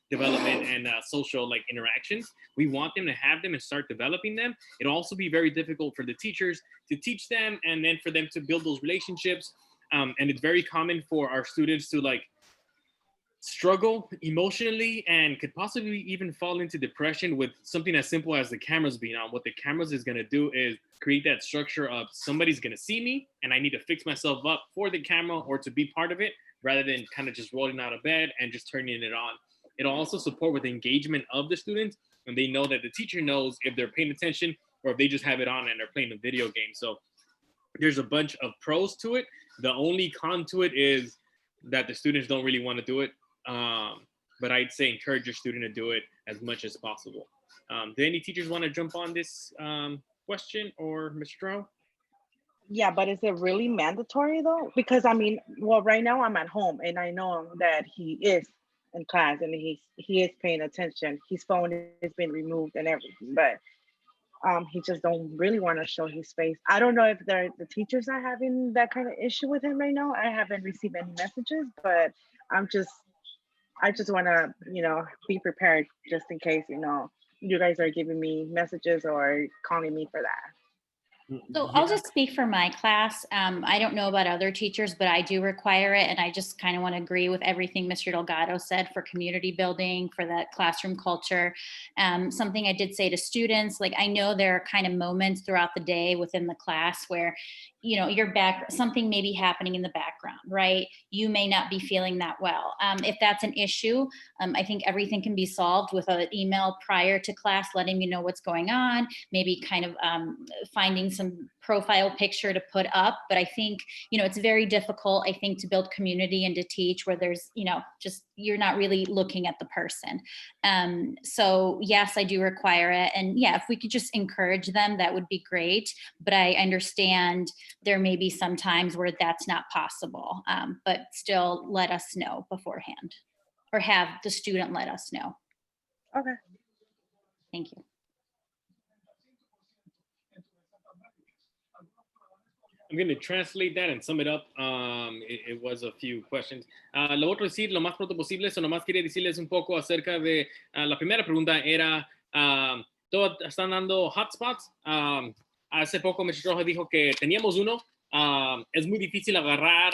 development and social like interactions. We want them to have them and start developing them. It'll also be very difficult for the teachers to teach them and then for them to build those relationships. And it's very common for our students to like struggle emotionally and could possibly even fall into depression with something as simple as the cameras being on. What the cameras is going to do is create that structure of somebody's going to see me and I need to fix myself up for the camera or to be part of it rather than kind of just rolling out of bed and just turning it on. It'll also support with the engagement of the students and they know that the teacher knows if they're paying attention or if they just have it on and they're playing a video game. So there's a bunch of pros to it. The only con to it is that the students don't really want to do it. But I'd say encourage your student to do it as much as possible. Do any teachers want to jump on this question or Mr. Drow? Yeah, but is it really mandatory though? Because I mean, well, right now I'm at home and I know that he is in class and he is paying attention. His phone is being removed and everything, but he just don't really want to show his face. I don't know if the teachers are having that kind of issue with him right now. I haven't received any messages, but I just want to, be prepared just in case, you guys are giving me messages or calling me for that. So I'll just speak for my class. I don't know about other teachers, but I do require it. And I just kind of want to agree with everything Mr. Delgado said for community building, for that classroom culture. Something I did say to students, like I know there are kind of moments throughout the day within the class where, something may be happening in the background, right? You may not be feeling that well. If that's an issue, I think everything can be solved with an email prior to class, letting you know what's going on, maybe kind of finding some profile picture to put up. But I think, it's very difficult, I think, to build community and to teach where there's, just you're not really looking at the person. So yes, I do require it. And yeah, if we could just encourage them, that would be great. But I understand there may be some times where that's not possible, but still let us know beforehand or have the student let us know. Okay. Thank you. I'm going to translate that and sum it up. It was a few questions. Lo voy a decir lo más pronto posible. So nomás quería decirles un poco acerca de la primera pregunta era, ¿todos están dando hotspots? Hace poco Mr. Rojo dijo que teníamos uno. Es muy difícil agarrar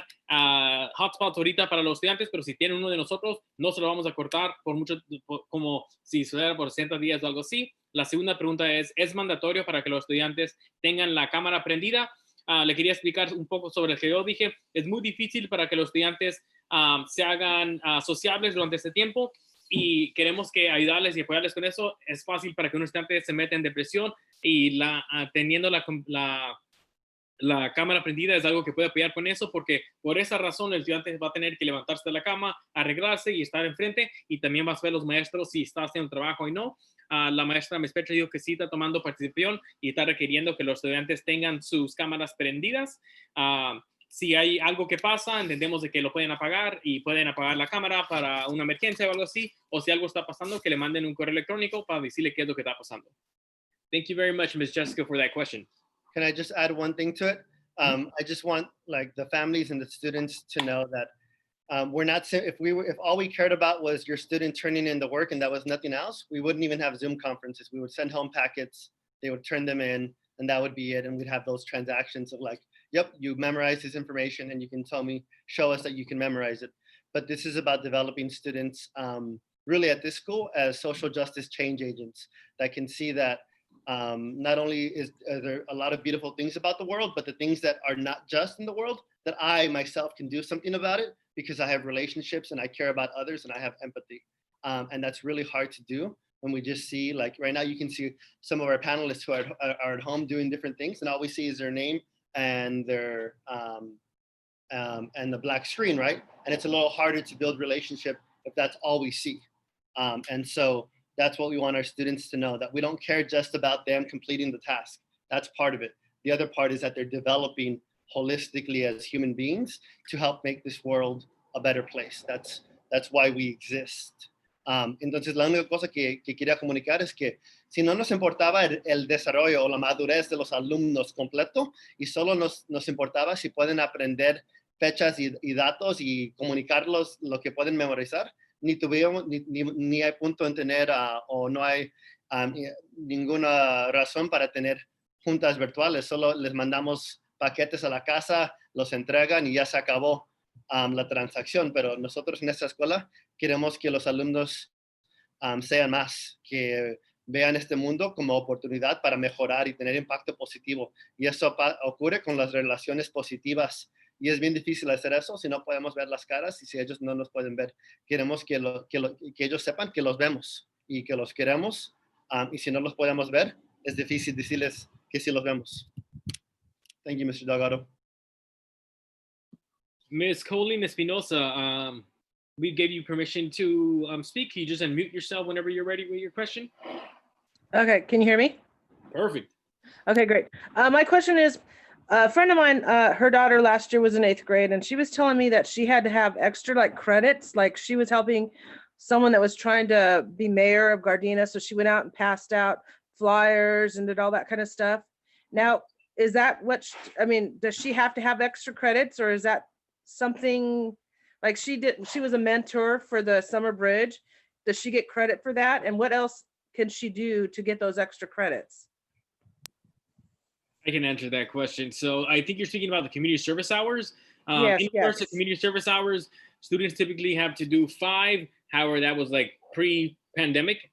hotspots ahorita para los estudiantes, pero si tienen uno de nosotros, no se lo vamos a cortar como si fuera por 60 días o algo así. La segunda pregunta es mandatorio para que los estudiantes tengan la cámara prendida? Le quería explicar un poco sobre el que yo dije. Es muy difícil para que los estudiantes se hagan sociables durante este tiempo y queremos que ayudarles y apoyarles con eso. Es fácil para que un estudiante se meta en depresión y teniendo la cámara prendida es algo que puede apoyar con eso, porque por esa razón el estudiante va a tener que levantarse de la cama, arreglarse y estar enfrente, y también vas a ver los maestros si está haciendo trabajo y no. La maestra Ms. Petra dijo que sí está tomando participación y está requiriendo que los estudiantes tengan sus cámaras prendidas. Si hay algo que pasa, entendemos de que lo pueden apagar y pueden apagar la cámara para una emergencia o algo así, o si algo está pasando, que le manden un correo electrónico para decirle qué es lo que está pasando. Thank you very much, Ms. Jessica, for that question. Can I just add one thing to it? I just want the families and the students to know that we're not, if all we cared about was your student turning in the work and that was nothing else, we wouldn't even have Zoom conferences. We would send home packets, they would turn them in, and that would be it. And we'd have those transactions of like, yep, you memorize this information and you can show us that you can memorize it. But this is about developing students really at this school as social justice change agents that can see that not only is there a lot of beautiful things about the world, but the things that are not just in the world, that I myself can do something about it because I have relationships and I care about others and I have empathy. And that's really hard to do when we just see, like right now you can see some of our panelists who are at home doing different things and all we see is their name and their and the black screen, right? And it's a little harder to build relationship if that's all we see. And so that's what we want our students to know, that we don't care just about them completing the task. That's part of it. The other part is that they're developing holistically as human beings to help make this world a better place. That's why we exist. Entonces, la única cosa que quería comunicar es que si no nos importaba el desarrollo o la madurez de los alumnos completo y solo nos importaba si pueden aprender fechas y datos y comunicarlos lo que pueden memorizar, ni hay punto en tener o no hay ninguna razón para tener juntas virtuales. Solo les mandamos paquetes a la casa, los entregan y ya se acabó la transacción. Pero nosotros en esta escuela queremos que los alumnos sean más, que vean este mundo como oportunidad para mejorar y tener impacto positivo. Y eso ocurre con las relaciones positivas. Y es bien difícil hacer eso si no podemos ver las caras y si ellos no nos pueden ver. Queremos que ellos sepan que los vemos y que los queremos. Y si no los podemos ver, es difícil decirles que sí los vemos. Thank you, Mr. Delgado. Ms. Colleen Espinosa, we gave you permission to speak. Can you just unmute yourself whenever you're ready with your question? Okay, can you hear me? Perfect. Okay, great. My question is, a friend of mine, her daughter last year was in 8th grade, and she was telling me that she had to have extra like credits, like she was helping someone that was trying to be mayor of Gardena. So she went out and passed out flyers and did all that kind of stuff. Now, is that what, I mean, does she have to have extra credits, or is that something like she was a mentor for the summer bridge? Does she get credit for that? And what else can she do to get those extra credits? I can answer that question. So I think you're speaking about the community service hours. Yes, in regards to community service hours, students typically have to do 5. However, that was like pre-pandemic.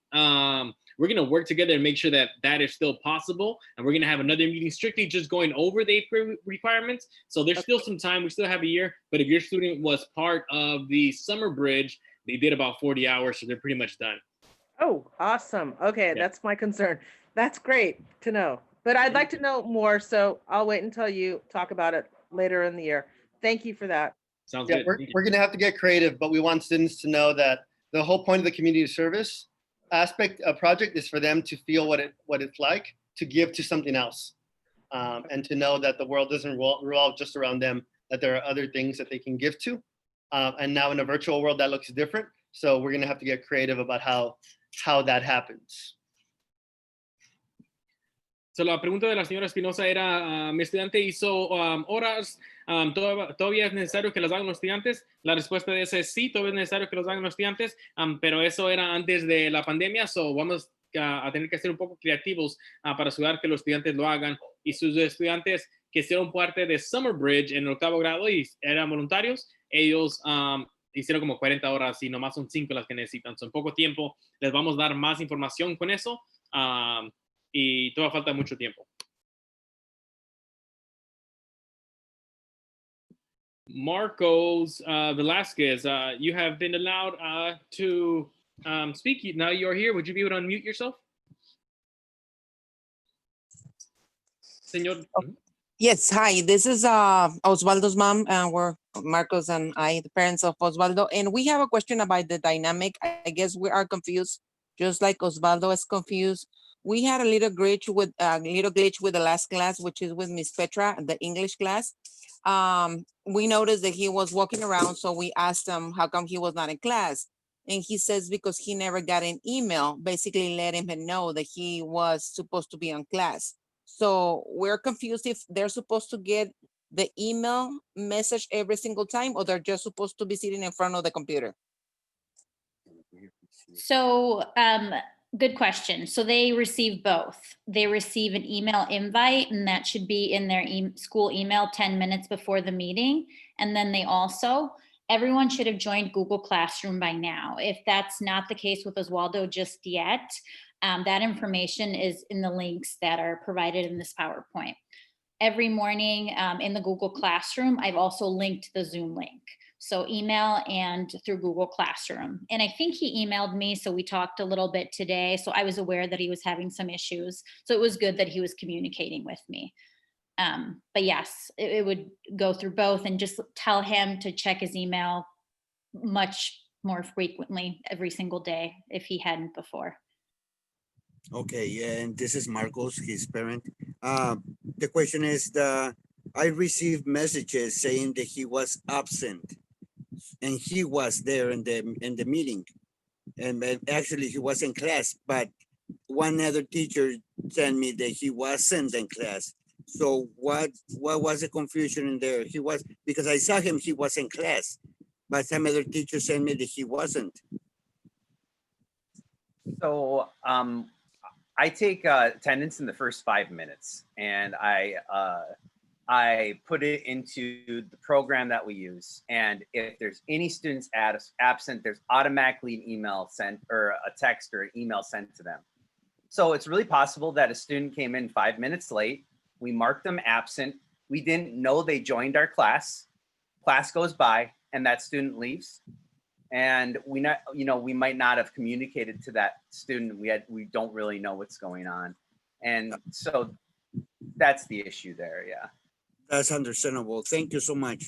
We're going to work together and make sure that that is still possible. And we're going to have another meeting strictly just going over the 8th grade requirements. So there's still some time. We still have a year. But if your student was part of the summer bridge, they did about 40 hours. So they're pretty much done. Oh, awesome. Okay, Yeah. That's my concern. That's great to know. But I'd like to know more, so I'll wait until you talk about it later in the year. Thank you for that. Sounds Yeah, good. we're going to have to get creative, but we want students to know that the whole point of the community service aspect of project is for them to feel what it's like to give to something else, and to know that the world doesn't revolve just around them, that there are other things that they can give to. And now in a virtual world, that looks different. So we're going to have to get creative about how that happens. So, la pregunta de la señora Espinosa era, mi estudiante hizo horas, ¿todavía es necesario que las hagan los estudiantes? La respuesta de esa es sí, todavía es necesario que los hagan los estudiantes, pero eso era antes de la pandemia, so vamos a tener que ser un poco creativos para ayudar que los estudiantes lo hagan. Y sus estudiantes que hicieron parte de Summer Bridge en el 8º grado y eran voluntarios, ellos hicieron como 40 horas y nomás son 5 las que necesitan. So, en poco tiempo les vamos a dar más información con eso. Y todavía falta mucho tiempo. Marcos Velasquez, you have been allowed to speak. Now you're here. Would you be able to unmute yourself? Señor. Yes, hi, this is Osvaldo's mom, and we're Marcos and I, the parents of Osvaldo, and we have a question about the dynamic. I guess we are confused, just like Osvaldo is confused. We had a little glitch with the last class, which is with Miss Petra, the English class. We noticed that he was walking around, so we asked him how come he was not in class. And he says because he never got an email, basically letting him know that he was supposed to be on class. So we're confused if they're supposed to get the email message every single time, or they're just supposed to be sitting in front of the computer. So, good question. So they receive both. They receive an email invite, and that should be in their school email 10 minutes before the meeting. And then they also, everyone should have joined Google Classroom by now. If that's not the case with Osvaldo just yet, that information is in the links that are provided in this PowerPoint. Every morning in the Google Classroom, I've also linked the Zoom link. So email and through Google Classroom. And I think he emailed me, so we talked a little bit today. So I was aware that he was having some issues. So it was good that he was communicating with me. But yes, it would go through both, and just tell him to check his email much more frequently every single day if he hadn't before. Okay, and this is Marcos, his parent. The question is, I received messages saying that he was absent, and he was there in the meeting, and actually he was in class, but one other teacher sent me that he wasn't in class. So what was the confusion in there? He was, because I saw him, he was in class, but some other teacher sent me that he wasn't. So I take attendance in the first 5 minutes, and I put it into the program that we use. And if there's any students absent, there's automatically an email sent, or a text or an email sent to them. So it's really possible that a student came in 5 minutes late. We marked them absent. We didn't know they joined our class. Class goes by and that student leaves. And we might not have communicated to that student. We don't really know what's going on. And so that's the issue there, yeah. That's understandable. Thank you so much.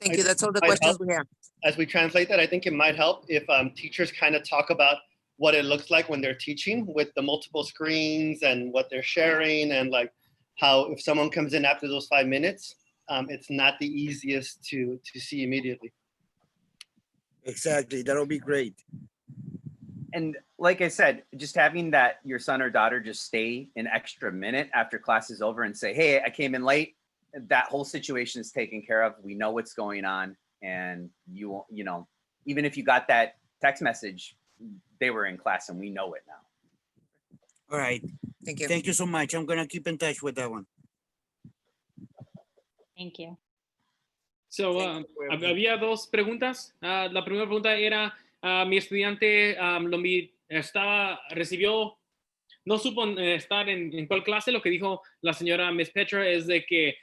Thank you. That's all the questions we have. As we translate that, I think it might help if teachers kind of talk about what it looks like when they're teaching with the multiple screens and what they're sharing, and like how if someone comes in after those 5 minutes, it's not the easiest to see immediately. Exactly, that'll be great. And like I said, just having that your son or daughter just stay an extra minute after class is over and say, hey, I came in late, that whole situation is taken care of. We know what's going on. And you know, even if you got that text message, they were in class and we know it now. All right. Thank you. Thank you so much. I'm gonna keep in touch with that one. Thank you. So, había dos preguntas. La primera pregunta era, mi estudiante no supo estar en cuál clase. Lo que dijo la señora Miss Petra es de que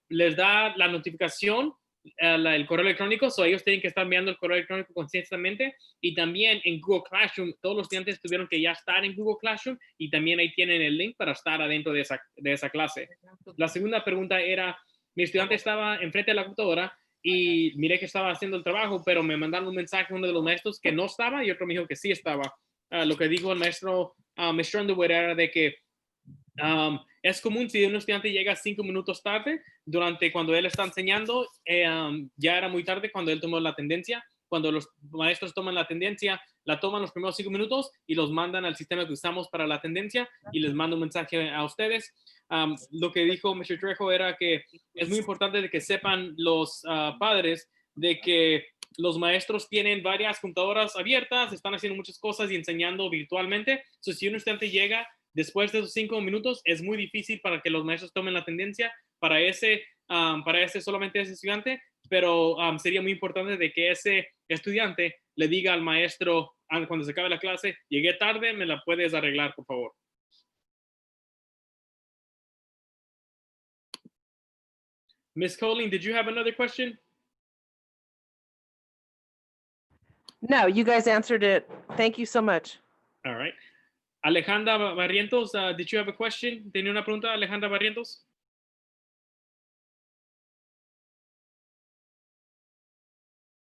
les da la notificación, el correo electrónico, so ellos tienen que estar enviando el correo electrónico constantemente, y también en Google Classroom, todos los estudiantes tuvieron que ya estar en Google Classroom, y también ahí tienen el link para estar adentro de esa clase. La segunda pregunta era, mi estudiante estaba enfrente de la computadora y miré que estaba haciendo el trabajo, pero me mandaron un mensaje uno de los maestros que no estaba y otro me dijo que sí estaba. Lo que dijo el maestro Mr. Underwood era de que es común si un estudiante llega 5 minutos tarde, cuando él está enseñando, ya era muy tarde cuando él tomó la tendencia. Cuando los maestros toman la tendencia, la toman los primeros 5 minutos y los mandan al sistema que usamos para la tendencia y les mando un mensaje a ustedes. Lo que dijo Mr. Trejo era que es muy importante de que sepan los padres de que los maestros tienen varias computadoras abiertas, están haciendo muchas cosas y enseñando virtualmente. Si un estudiante llega después de esos 5 minutos, es muy difícil para que los maestros tomen la tendencia para solamente ese estudiante, pero sería muy importante de que ese estudiante le diga al maestro cuando se acabe la clase, llegué tarde, me la puedes arreglar, por favor. Miss Colleen, did you have another question? No, you guys answered it. Thank you so much. All right. Alejandra Barrientos, did you have a question? ¿Tenía una pregunta, Alejandra Barrientos?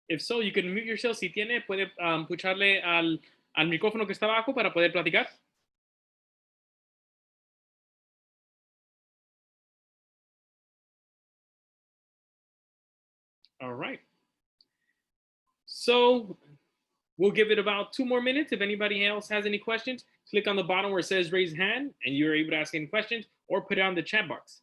If so, you can mute yourself. Si tiene, puede pucharle al micrófono que está abajo para poder platicar. All right. So we'll give it about 2 more minutes. If anybody else has any questions, click on the bottom where it says raise hand and you're able to ask any questions, or put it on the chat box.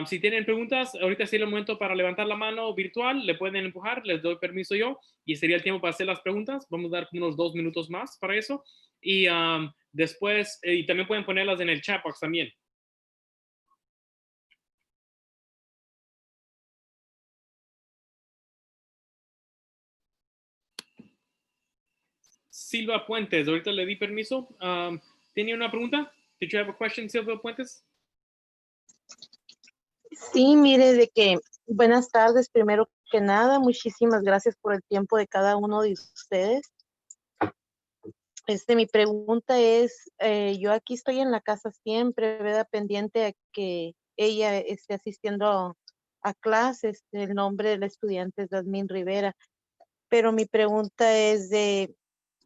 Si tienen preguntas, ahorita sería el momento para levantar la mano virtual, le pueden empujar, les doy permiso yo, y sería el tiempo para hacer las preguntas. Vamos a dar unos 2 minutos más para eso. Y después, y también pueden ponerlas en el chat box también. Silva Puentes, ahorita le di permiso. ¿Tenía una pregunta? Did you have a question, Silva Puentes? Sí, mire, de que buenas tardes, primero que nada, muchísimas gracias por el tiempo de cada uno de ustedes. Mi pregunta es, yo aquí estoy en la casa siempre, ¿verdad? Pendiente a que ella esté asistiendo a clases. El nombre del estudiante es Yasmín Rivera. Pero mi pregunta es de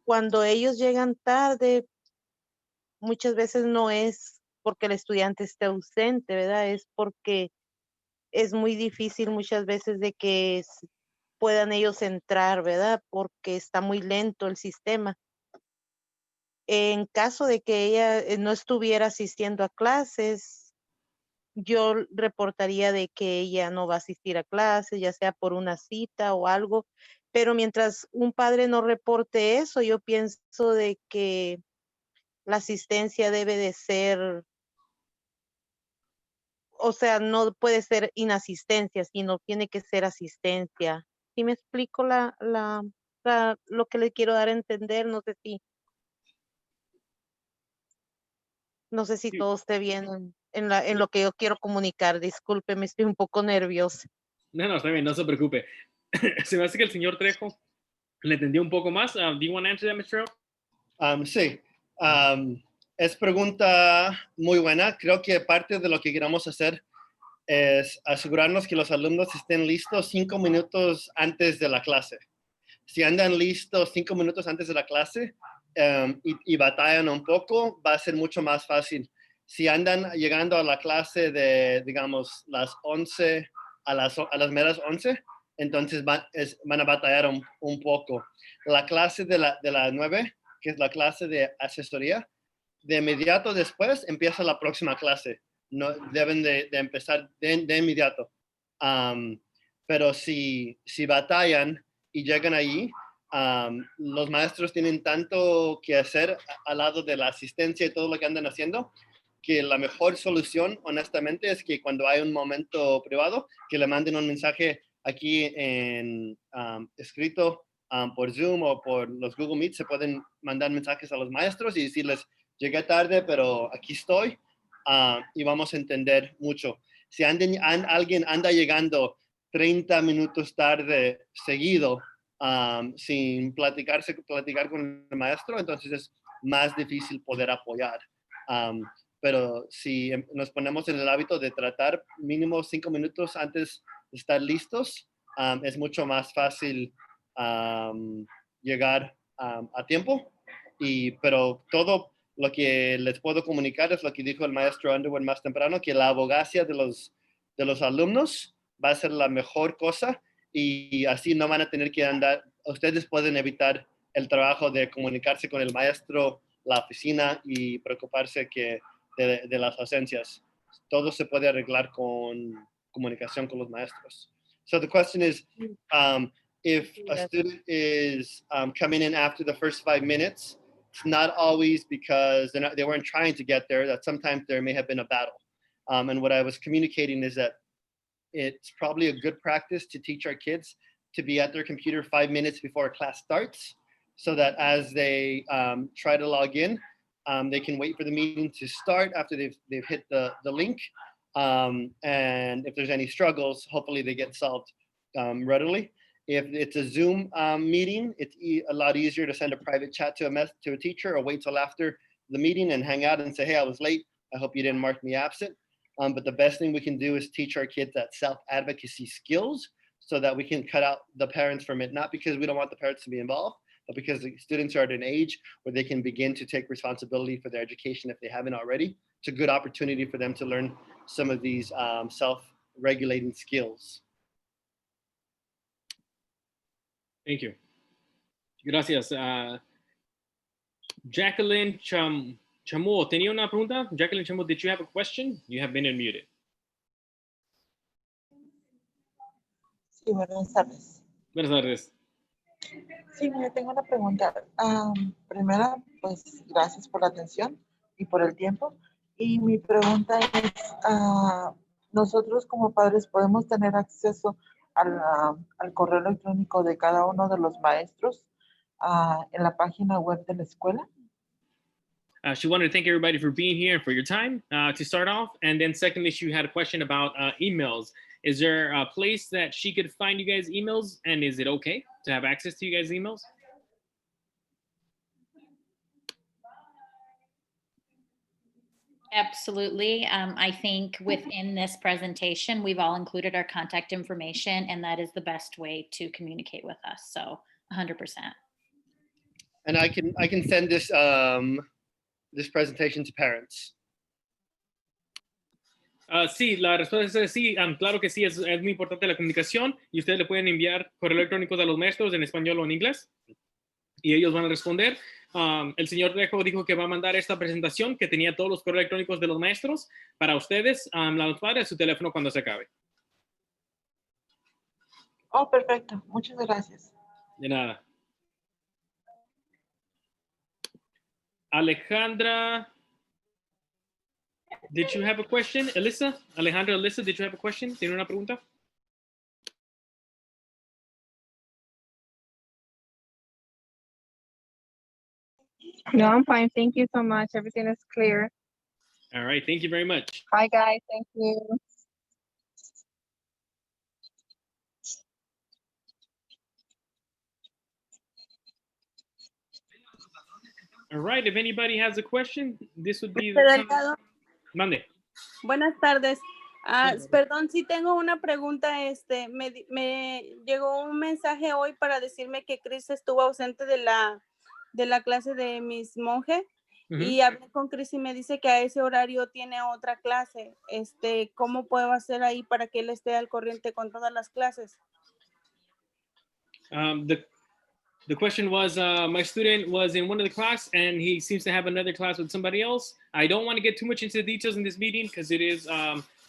cuando ellos llegan tarde, muchas veces no es porque el estudiante esté ausente, ¿verdad? Es porque es muy difícil muchas veces de que puedan ellos entrar, ¿verdad? Porque está muy lento el sistema. En caso de que ella no estuviera asistiendo a clases, yo reportaría de que ella no va a asistir a clases, ya sea por una cita o algo, pero mientras un padre no reporte eso, yo pienso de que la asistencia debe de ser, o sea, no puede ser inasistencia, sino tiene que ser asistencia. ¿Sí me explico lo que le quiero dar a entender? No sé si Sí. todo esté bien en lo que yo quiero comunicar. Discúlpeme, estoy un poco nerviosa. No, está bien, no se preocupe. Se me hace que el señor Trejo le entendió un poco más. Do you want to answer that, Mr. O? Sí, es pregunta muy buena. Creo que parte de lo que queremos hacer es asegurarnos que los alumnos estén listos 5 minutos antes de la clase. Si andan listos 5 minutos antes de la clase y batallan un poco, va a ser mucho más fácil. Si andan llegando a la clase de, digamos, las 11 a las meras 11, entonces van a batallar un poco. La clase de las 9, que es la clase de asesoría, de inmediato después empieza la próxima clase. No, deben de empezar de inmediato. Pero si batallan y llegan allí, los maestros tienen tanto que hacer al lado de la asistencia y todo lo que andan haciendo, que la mejor solución, honestamente, es que cuando hay un momento privado, que le manden un mensaje aquí en escrito por Zoom o por los Google Meet. Se pueden mandar mensajes a los maestros y decirles, llegué tarde, pero aquí estoy, y vamos a entender mucho. Si alguien anda llegando 30 minutos tarde seguido, sin platicar con el maestro, entonces es más difícil poder apoyar. Pero si nos ponemos en el hábito de tratar mínimo 5 minutos antes de estar listos, es mucho más fácil llegar a tiempo. Pero todo lo que les puedo comunicar es lo que dijo el maestro Underwood más temprano, que la abogacía de los alumnos va a ser la mejor cosa, y así no van a tener que andar. Ustedes pueden evitar el trabajo de comunicarse con el maestro, la oficina, y preocuparse de las ausencias. Todo se puede arreglar con comunicación con los maestros. So the question is, if a student is coming in after the first 5 minutes, it's not always because they weren't trying to get there, that sometimes there may have been a battle. And what I was communicating is that it's probably a good practice to teach our kids to be at their computer 5 minutes before class starts, so that as they try to log in, they can wait for the meeting to start after they've hit the link. And if there's any struggles, hopefully they get solved readily. If it's a Zoom meeting, it's a lot easier to send a private chat to a teacher, or wait till after the meeting and hang out and say, hey, I was late. I hope you didn't mark me absent. But the best thing we can do is teach our kids that self-advocacy skills, so that we can cut out the parents from it, not because we don't want the parents to be involved, but because the students are at an age where they can begin to take responsibility for their education if they haven't already. It's a good opportunity for them to learn some of these self-regulating skills. Thank you. Gracias. Jacqueline Chamo, ¿tenía una pregunta? Jacqueline Chamo, did you have a question? You have been unmuted. Sí, buenas tardes. Buenas tardes. Sí, mire, tengo una pregunta. Primera, pues gracias por la atención y por el tiempo. Y mi pregunta es, nosotros como padres podemos tener acceso al correo electrónico de cada uno de los maestros en la página web de la escuela. She wanted to thank everybody for being here and for your time to start off. And then secondly, she had a question about emails. Is there a place that she could find you guys' emails? And is it okay to have access to you guys' emails? Absolutely. I think within this presentation, we've all included our contact information, and that is the best way to communicate with us. So 100%. And I can send this this presentation to parents. Sí, la respuesta es sí. Claro que sí, es muy importante la comunicación y ustedes le pueden enviar correo electrónicos a los maestros en español o en inglés y ellos van a responder. El señor Trejo dijo que va a mandar esta presentación que tenía todos los correos electrónicos de los maestros para ustedes, los padres, su teléfono cuando se acabe. Oh, perfecto. Muchas gracias. De nada. Alejandra, did you have a question? Alyssa? Alejandra, Alyssa, did you have a question? ¿Tiene una pregunta? No, I'm fine. Thank you so much. Everything is clear. All right, thank you very much. Bye, guys. Thank you. All right, if anybody has a question, this would be Mr. Delgado. Mande. Buenas tardes. Perdón, sí tengo una pregunta. Me llegó un mensaje hoy para decirme que Chris estuvo ausente de la clase de Miss Monge. Y hablé con Chris y me dice que a ese horario tiene otra clase. ¿Cómo puedo hacer ahí para que él esté al corriente con todas las clases? The question was, my student was in one of the class and he seems to have another class with somebody else. I don't want to get too much into the details in this meeting because it is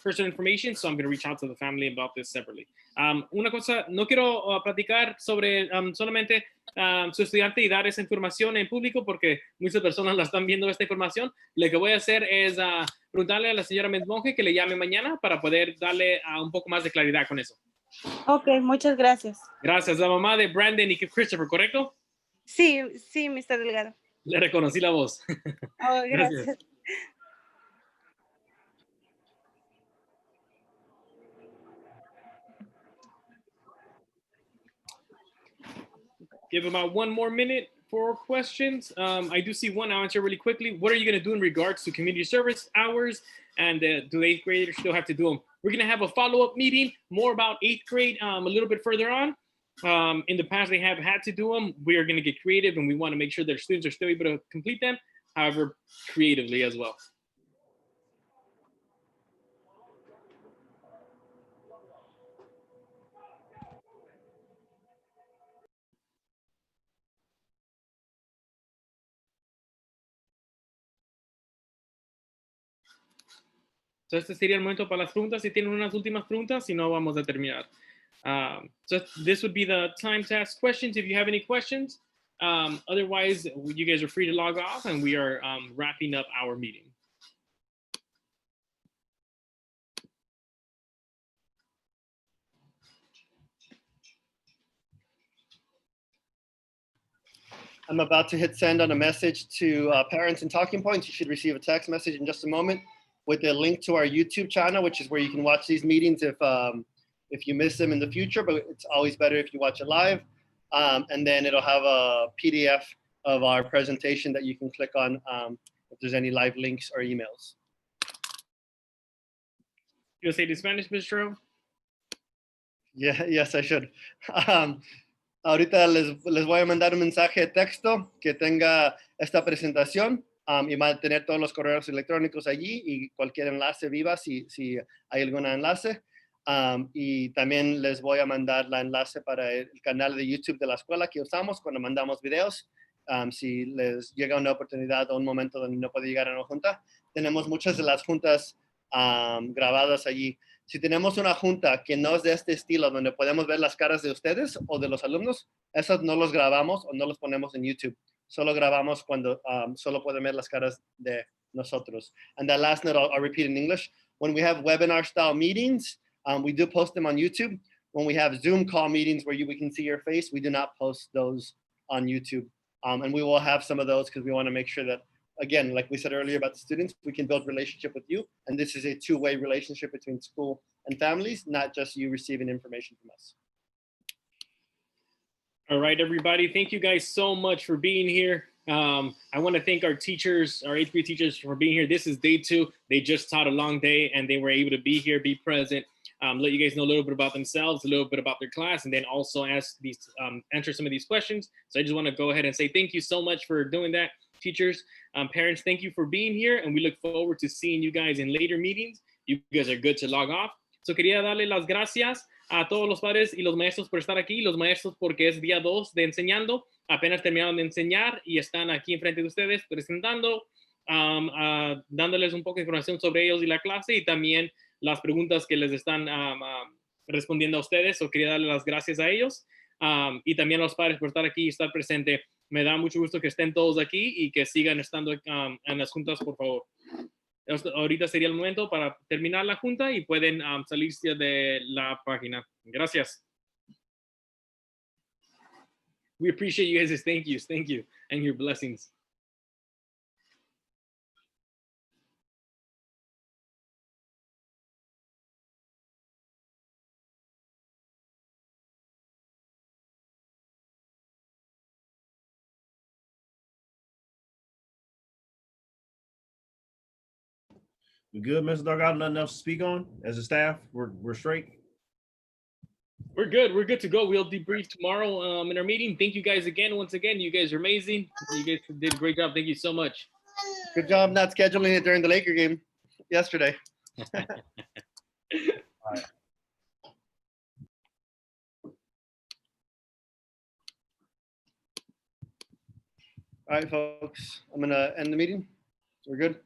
personal information, so I'm going to reach out to the family about this separately. Una cosa, no quiero platicar sobre solamente su estudiante y dar esa información en público porque muchas personas la están viendo esta información. Lo que voy a hacer es preguntarle a la señora Monge que le llame mañana para poder darle un poco más de claridad con eso. Ok, muchas gracias. Gracias. La mamá de Brandon y Christopher, ¿correcto? Sí, Mr. Delgado. Le reconocí la voz. Oh, gracias. Give about 1 more minute for questions. I do see one. I'll answer really quickly. What are you going to do in regards to community service hours? And do the 8th graders still have to do them? We're going to have a follow-up meeting, more about 8th grade a little bit further on. In the past, they have had to do them. We are going to get creative, and we want to make sure that students are still able to complete them, however, creatively as well. So este sería el momento para las preguntas. Si tienen unas últimas preguntas, si no, vamos a terminar. So this would be the time to ask questions if you have any questions. Otherwise, you guys are free to log off and we are wrapping up our meeting. I'm about to hit send on a message to parents and talking points. You should receive a text message in just a moment with a link to our YouTube channel, which is where you can watch these meetings if you miss them in the future, but it's always better if you watch it live. And then it'll have a PDF of our presentation that you can click on if there's any live links or emails. You'll say it in Spanish, Mr. Yeah, yes, I should. Ahorita les voy a mandar un mensaje de texto que tenga esta presentación y va a tener todos los correos electrónicos allí y cualquier enlace viva si hay algún enlace. Y también les voy a mandar la enlace para el canal de YouTube de la escuela que usamos cuando mandamos videos. Si les llega una oportunidad o un momento donde no puede llegar a una junta, tenemos muchas de las juntas grabadas allí. Si tenemos una junta que no es de este estilo, donde podemos ver las caras de ustedes o de los alumnos, esos no los grabamos o no los ponemos en YouTube. Solo grabamos cuando solo pueden ver las caras de nosotros. And that last note, I'll repeat in English. When we have webinar style meetings, we do post them on YouTube. When we have Zoom call meetings where we can see your face, we do not post those on YouTube. And we will have some of those because we want to make sure that, again, like we said earlier about the students, we can build relationship with you. And this is a two-way relationship between school and families, not just you receiving information from us. All right, everybody. Thank you guys so much for being here. I want to thank our teachers, our 8th grade teachers for being here. This is day 2. They just taught a long day and they were able to be here, be present. let you guys know a little bit about themselves, a little bit about their class, and then also answer some of these questions. So I just want to go ahead and say thank you so much for doing that. Teachers, parents, thank you for being here, and we look forward to seeing you guys in later meetings. You guys are good to log off. So quería darle las gracias a todos los padres y los maestros por estar aquí, los maestros porque es día 2 de enseñando, apenas terminaron de enseñar y están aquí enfrente de ustedes presentando, dándoles un poco de información sobre ellos y la clase y también las preguntas que les están respondiendo a ustedes. So quería darle las gracias a ellos y también a los padres por estar aquí y estar presente. Me da mucho gusto que estén todos aquí y que sigan estando en las juntas, por favor. Ahorita sería el momento para terminar la junta y pueden salirse de la página. Gracias. We appreciate you guys. Thank you, and your blessings. We good, Mr. Delgado? Nothing else to speak on as a staff? We're straight. We're good. We're good to go. We'll debrief tomorrow in our meeting. Thank you guys again. Once again, you guys are amazing. You guys did a great job. Thank you so much. Good job not scheduling it during the Laker game yesterday. All right. All right, folks, I'm gonna end the meeting. We're good.